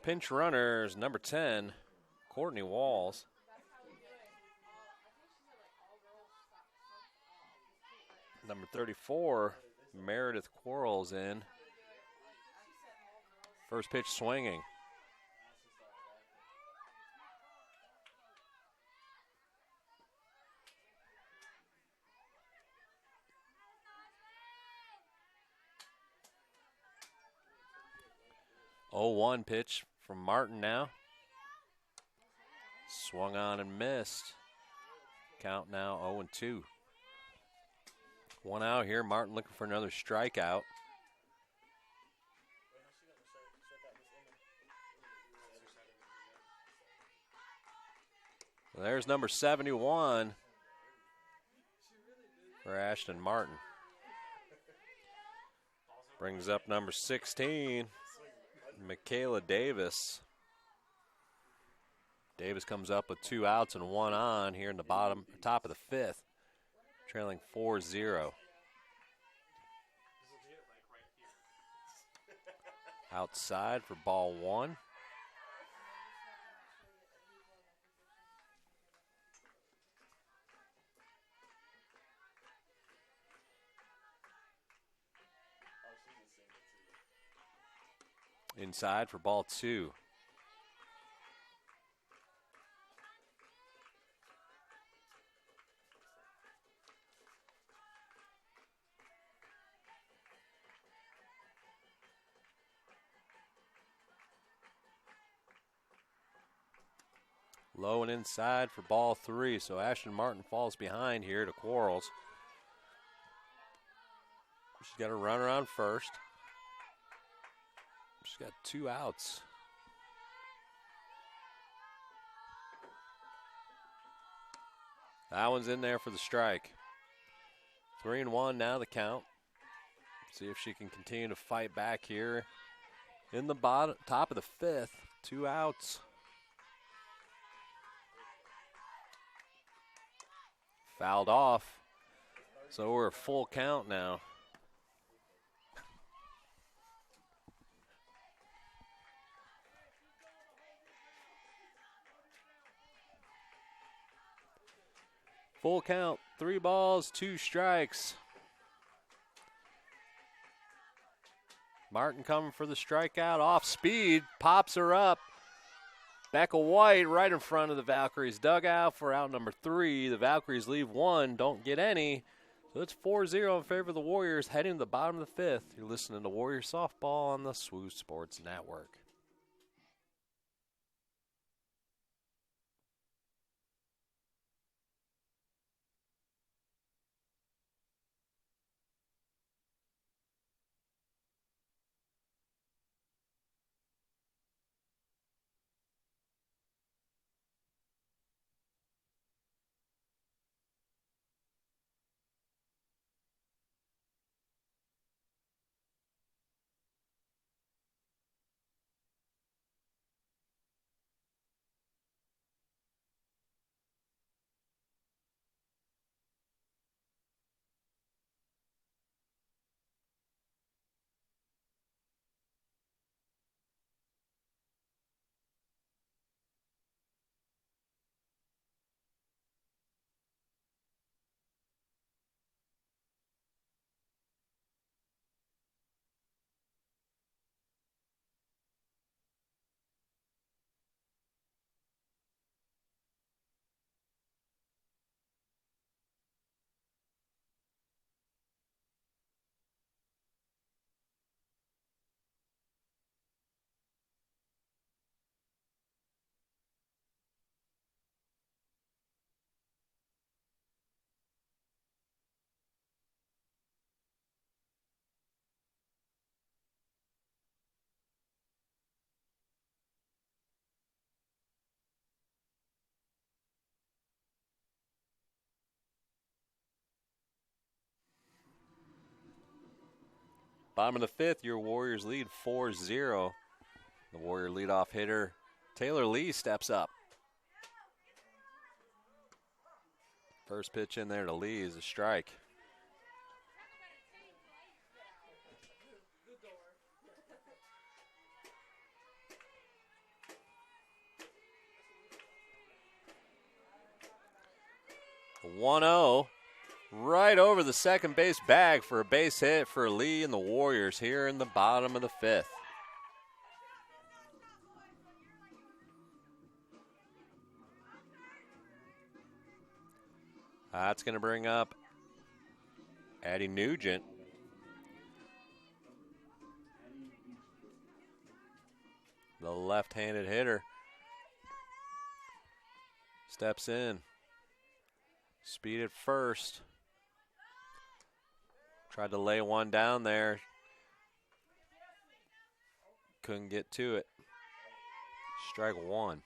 Pinch runners, number 10, Courtney Walls. Number 34, Meredith Quarles in. First pitch swinging. Oh, 1 pitch from Martin now. Swung on and missed. Count now 0-2. 1 out here. Martin looking for another strikeout. There's number 71 for Ashton Martin. Brings up number 16, Michaela Davis. Davis comes up with 2 outs and 1 on here in the top of the 5th, trailing 4-0. Outside for ball 1. Inside for ball 2. Low and inside for ball 3. So Ashton Martin falls behind here to Quarles. She's got a runner on first. She's got 2 outs. That one's in there for the strike. 3-1 now the count. See if she can continue to fight back here in the top of the 5th. 2 outs. Fouled off. So we're full count now. Full count, 3 balls, 2 strikes. Martin coming for the strikeout, off speed, pops her up. Becca White right in front of the Valkyries dugout for out number 3. The Valkyries leave 1, don't get any. So it's 4-0 in favor of the Warriors heading to the bottom of the 5th. You're listening to Warrior Softball on the SWU Sports Network. Bottom of the fifth, your Warriors lead 4-0. The Warrior leadoff hitter, Taylor Lee, steps up. First pitch in there to Lee is a strike. A 1-0 right over the second base bag for a base hit for Lee and the Warriors here in the bottom of the fifth. That's going to bring up Addie Nugent. The left-handed hitter steps in. Speed at first. Tried to lay one down there. Couldn't get to it. Strike one.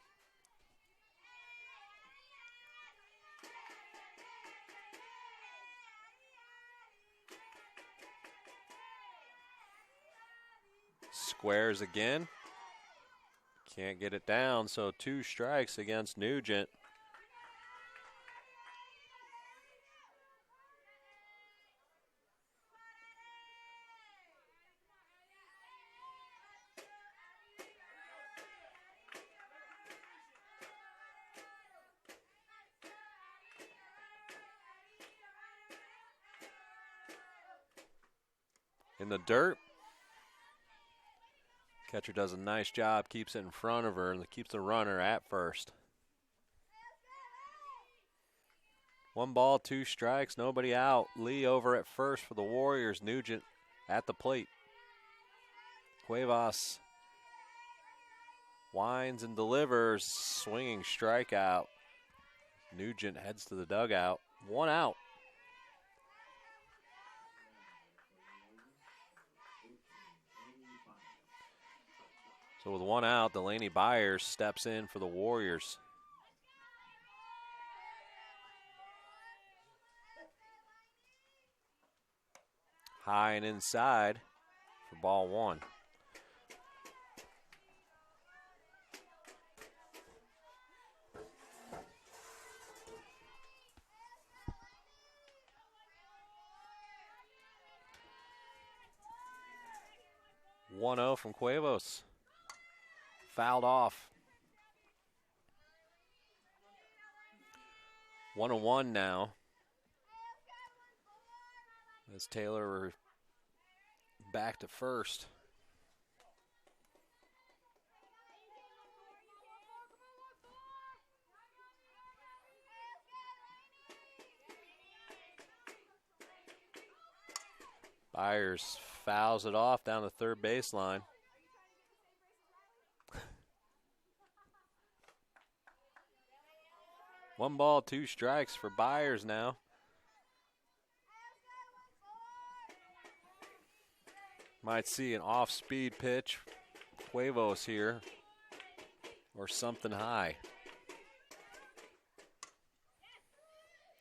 Squares again. Can't get it down, so 2 strikes against Nugent. In the dirt. Catcher does a nice job, keeps it in front of her, and keeps the runner at first. 1 ball, 2 strikes, nobody out. Lee over at first for the Warriors. Nugent at the plate. Cuevas winds and delivers, swinging strikeout. Nugent heads to the dugout. 1 out. So with 1 out, Delaney Byers steps in for the Warriors. High and inside for ball 1. One-0 from Cuevas. Fouled off. 1-1 now. As Taylor back to first. Byers fouls it off down the third baseline. One ball, 2 strikes for Byers now. Might see an off-speed pitch. Cuevas here. Or something high.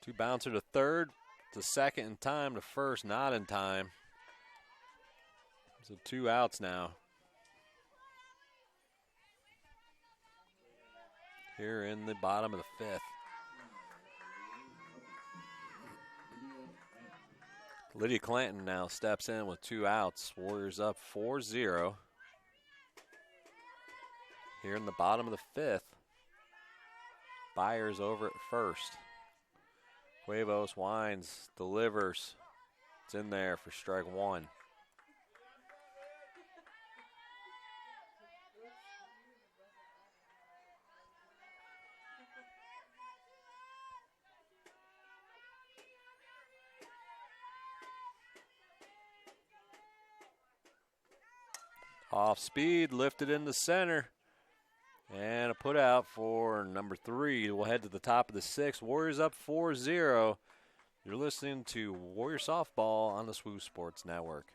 2 bouncer to third. To second in time. To first, not in time. So 2 outs now. Here in the bottom of the 5th. Lydia Clanton now steps in with 2 outs. Warriors up 4-0. Here in the bottom of the 5th. Byers over at first. Cuevas winds, delivers. It's in there for strike 1. Off speed, lifted in the center. And a put out for number 3. We'll head to the top of the 6th. Warriors up 4-0. You're listening to Warrior Softball on the SWU Sports Network.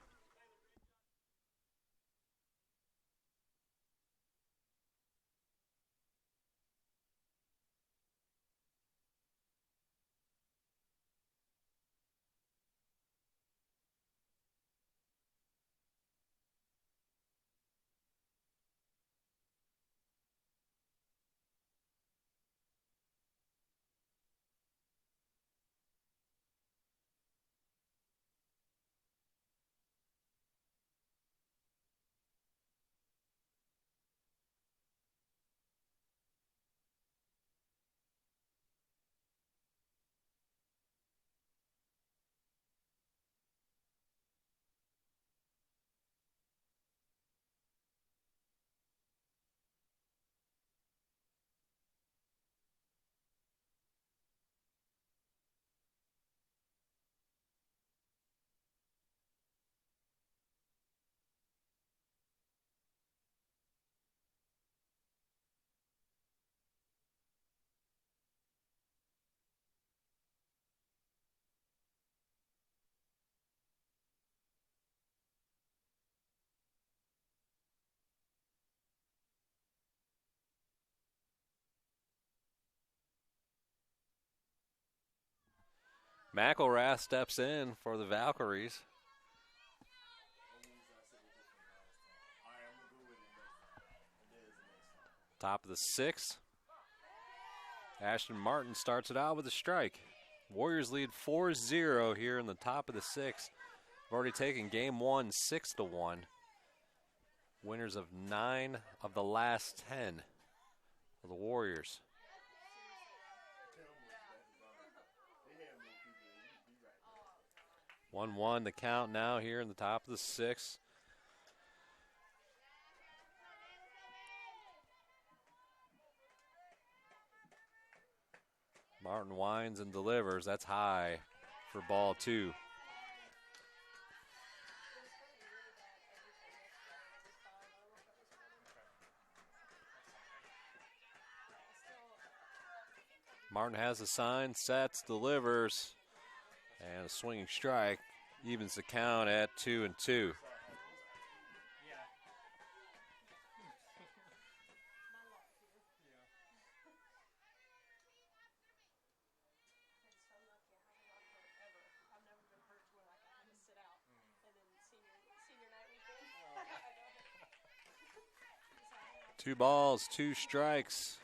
Mcilrath steps in for the Valkyries. Top of the 6th. Ashton Martin starts it out with a strike. Warriors lead 4-0 here in the top of the 6th. We've already taken game 1 6-1. Winners of 9 of the last 10 for the Warriors. One the count now here in the top of the 6th. Martin winds and delivers. That's high for ball 2. Martin has the sign, sets, delivers, and a swinging strike evens the count at 2-2. Two balls, 2 strikes.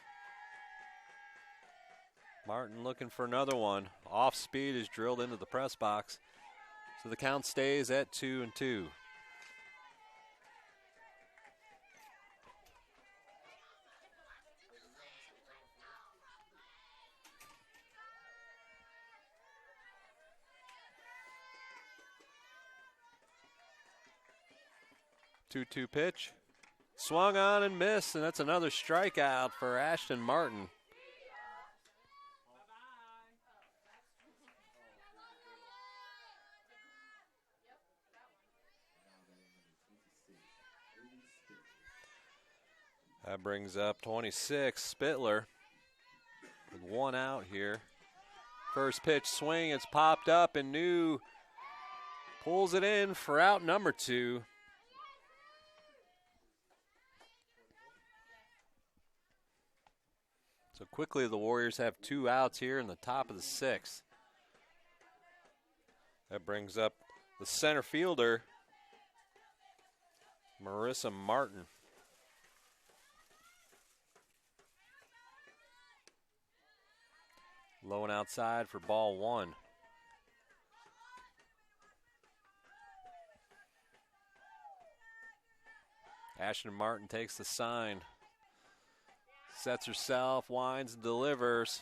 Martin looking for another one. Off speed is drilled into the press box. So the count stays at 2-2. Two-two pitch. Swung on and missed, and that's another strikeout for Ashton Martin. That brings up 26, Spittler, with 1 out here. First pitch swing, it's popped up, and New pulls it in for out number 2. So quickly the Warriors have 2 outs here in the top of the 6th. That brings up the center fielder, Marissa Martin. Low and outside for ball 1. Ashton Martin takes the sign. Sets herself, winds and delivers.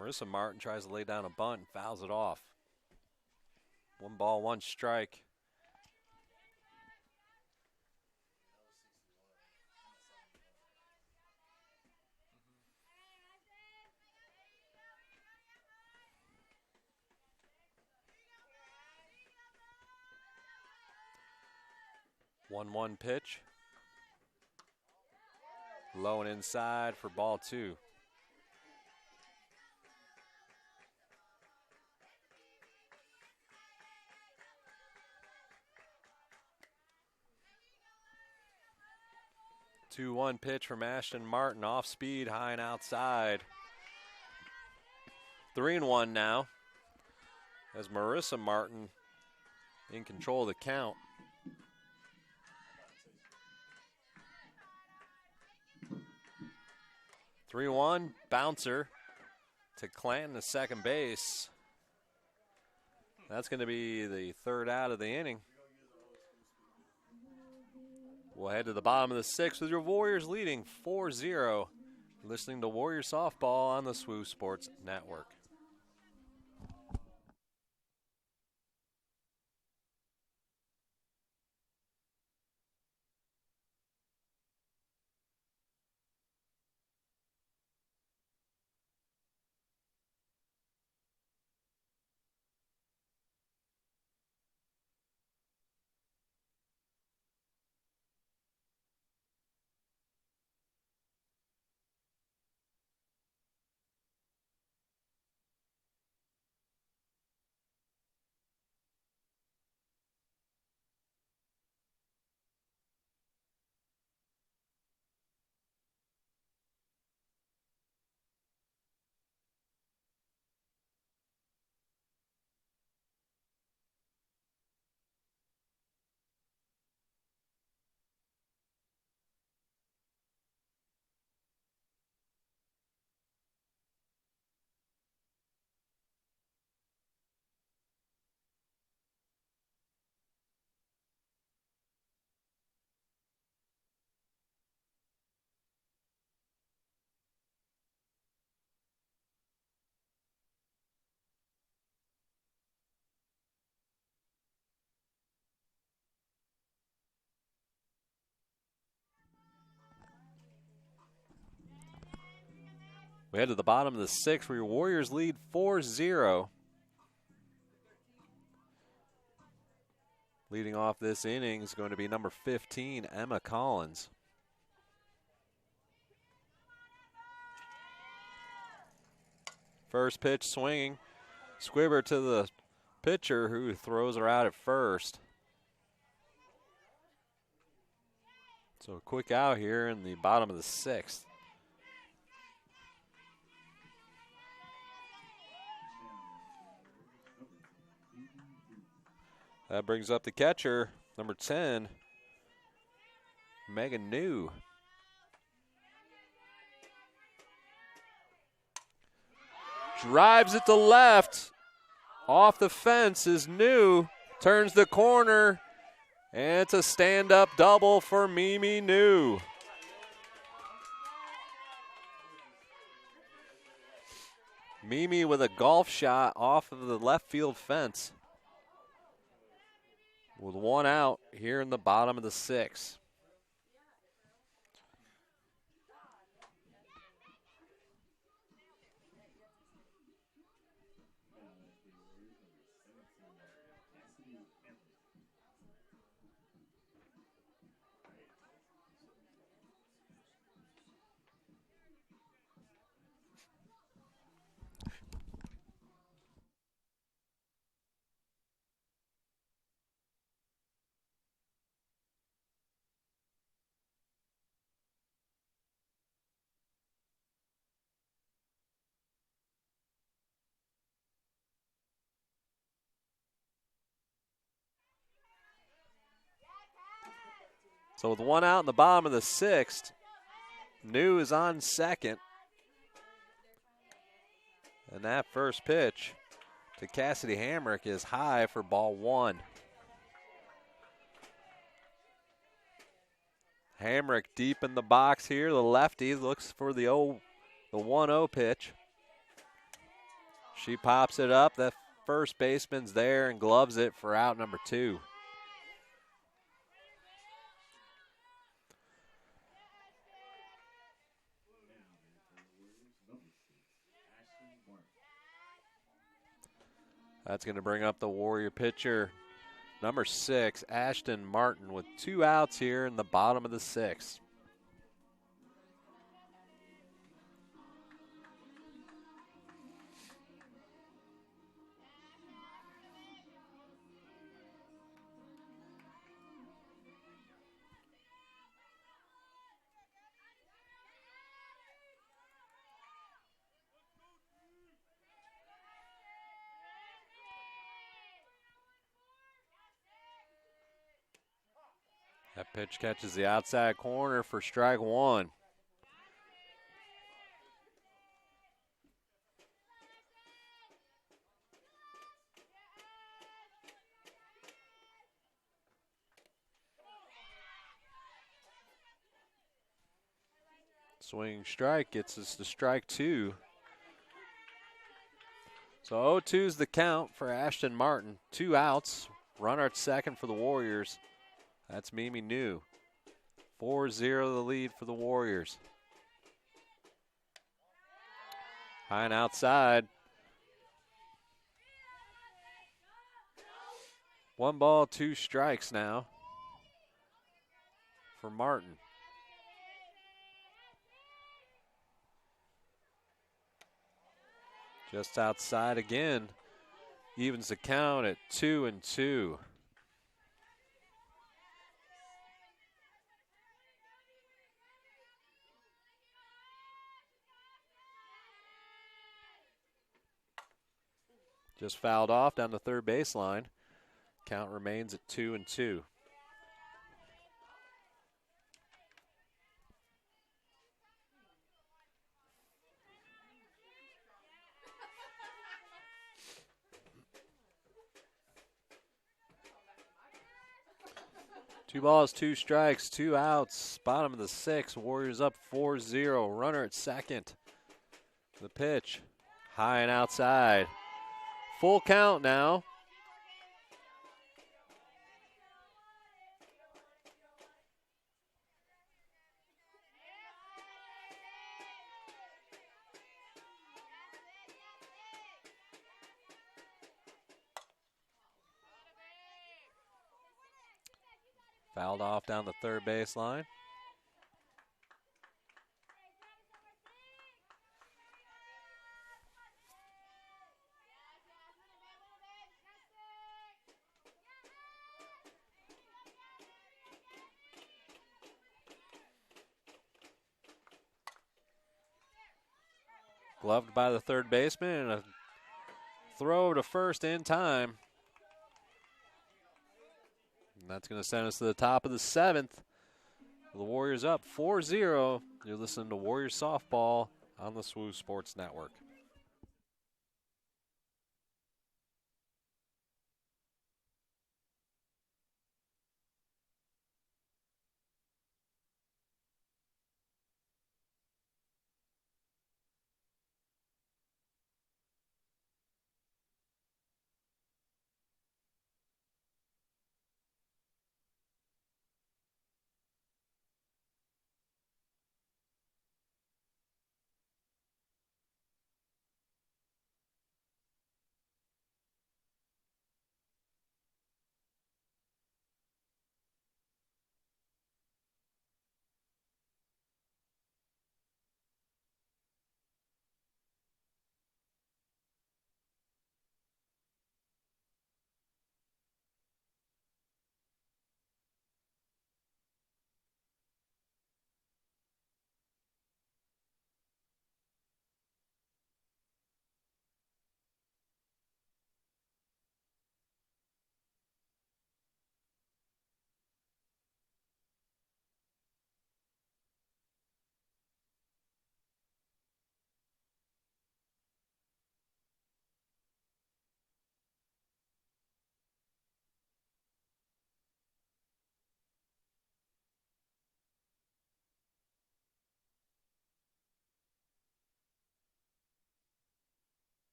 Marissa Martin tries to lay down a bunt and fouls it off. 1 ball, 1 strike. One pitch. Low and inside for ball 2. Two-one pitch from Ashton Martin, off speed, high and outside. 3-1 now, as Marissa Martin in control of the count. Three-one, bouncer to Clanton to second base. That's going to be the 3rd out of the inning. We'll head to the bottom of the 6th with your Warriors leading 4-0. Listening to Warrior Softball on the SWU Sports Network. We head to the bottom of the sixth where your Warriors lead 4-0. Leading off this inning is going to be number 15, Emma Collins. First pitch swinging. Squibber to the pitcher who throws her out at first. So a quick out here in the bottom of the sixth. That brings up the catcher, number 10, Megan New. Drives it to left. Off the fence is New. Turns the corner. And it's a stand-up double for Mimi New. Mimi with a golf shot off of the left field fence. With one out here in the bottom of the sixth. So with one out in the bottom of the sixth, New is on second. And that first pitch to Cassidy Hamrick is high for ball one. Hamrick deep in the box here. The lefty looks for the 1-0 pitch. She pops it up. The first baseman's there and gloves it for out number 2. That's going to bring up the Warrior pitcher, number 6, Ashton Martin, with 2 outs here in the bottom of the sixth. That pitch catches the outside corner for strike one. Swinging strike gets us to strike 2. So 0-2's the count for Ashton Martin. 2 outs. Runner at second for the Warriors. That's Mimi New. 4-0 the lead for the Warriors. High and outside. 1 ball, 2 strikes now for Martin. Just outside again. Evens the count at 2-2. Just fouled off down the third baseline. Count remains at 2-2. Two balls, 2 strikes, 2 outs. Bottom of the sixth. Warriors up 4-0. Runner at second. The pitch. High and outside. Full count now. Fouled off down the third baseline. Gloved by the third baseman and a throw to first in time. And that's going to send us to the top of the seventh. The Warriors up 4-0. You're listening to Warriors Softball on the SWU Sports Network.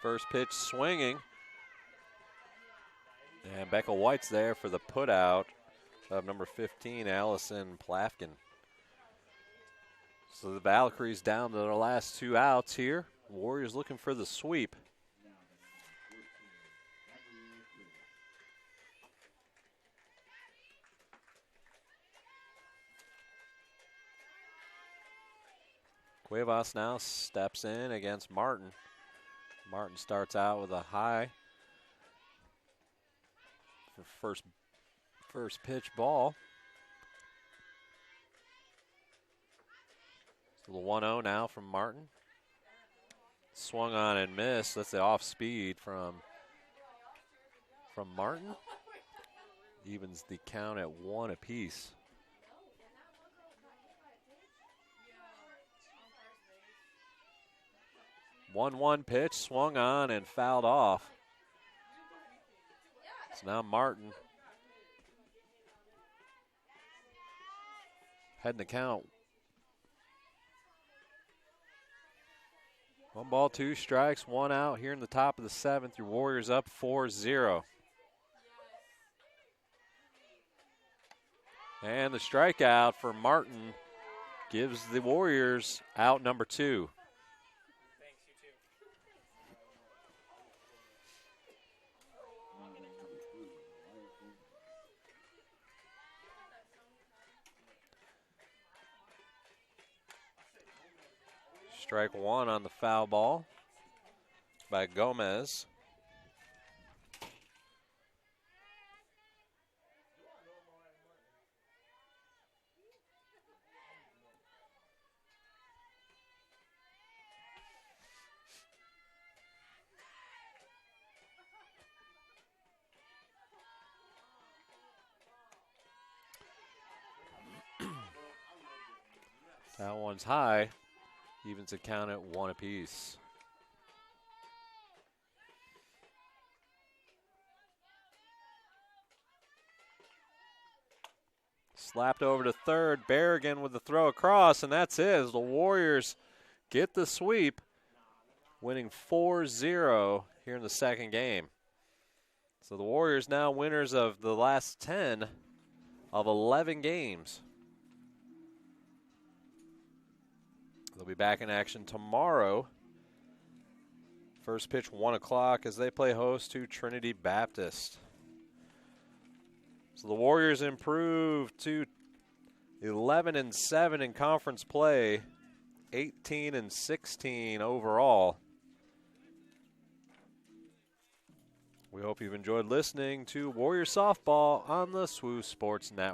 First pitch swinging. And Becca White's there for the putout of number 15, Allison Plafkin. So the Valkyries down to their last two outs here. Warriors looking for the sweep. Cuevas now steps in against Martin. Martin starts out with a high for first pitch ball. So the 1-0 now from Martin. Swung on and missed. That's the off speed from Martin. Evens the count at 1 apiece. 1-1 pitch, swung on and fouled off. So now Martin heading the count. 1 ball, 2 strikes, 1 out here in the top of the seventh. Your Warriors up 4-0. And the strikeout for Martin gives the Warriors out number 2. Strike 1 on the foul ball by Gomez. That one's high. Evens the count at 1 apiece. Slapped over to third. Berrigan with the throw across, and that's it. As the Warriors get the sweep, winning 4-0 here in the second game. So the Warriors now winners of the last 10 of 11 games. They'll be back in action tomorrow. First pitch 1 o'clock as they play host to Trinity Baptist. So the Warriors improved to 11-7 in conference play, 18-16 overall. We hope you've enjoyed listening to Warrior Softball on the SWU Sports Network.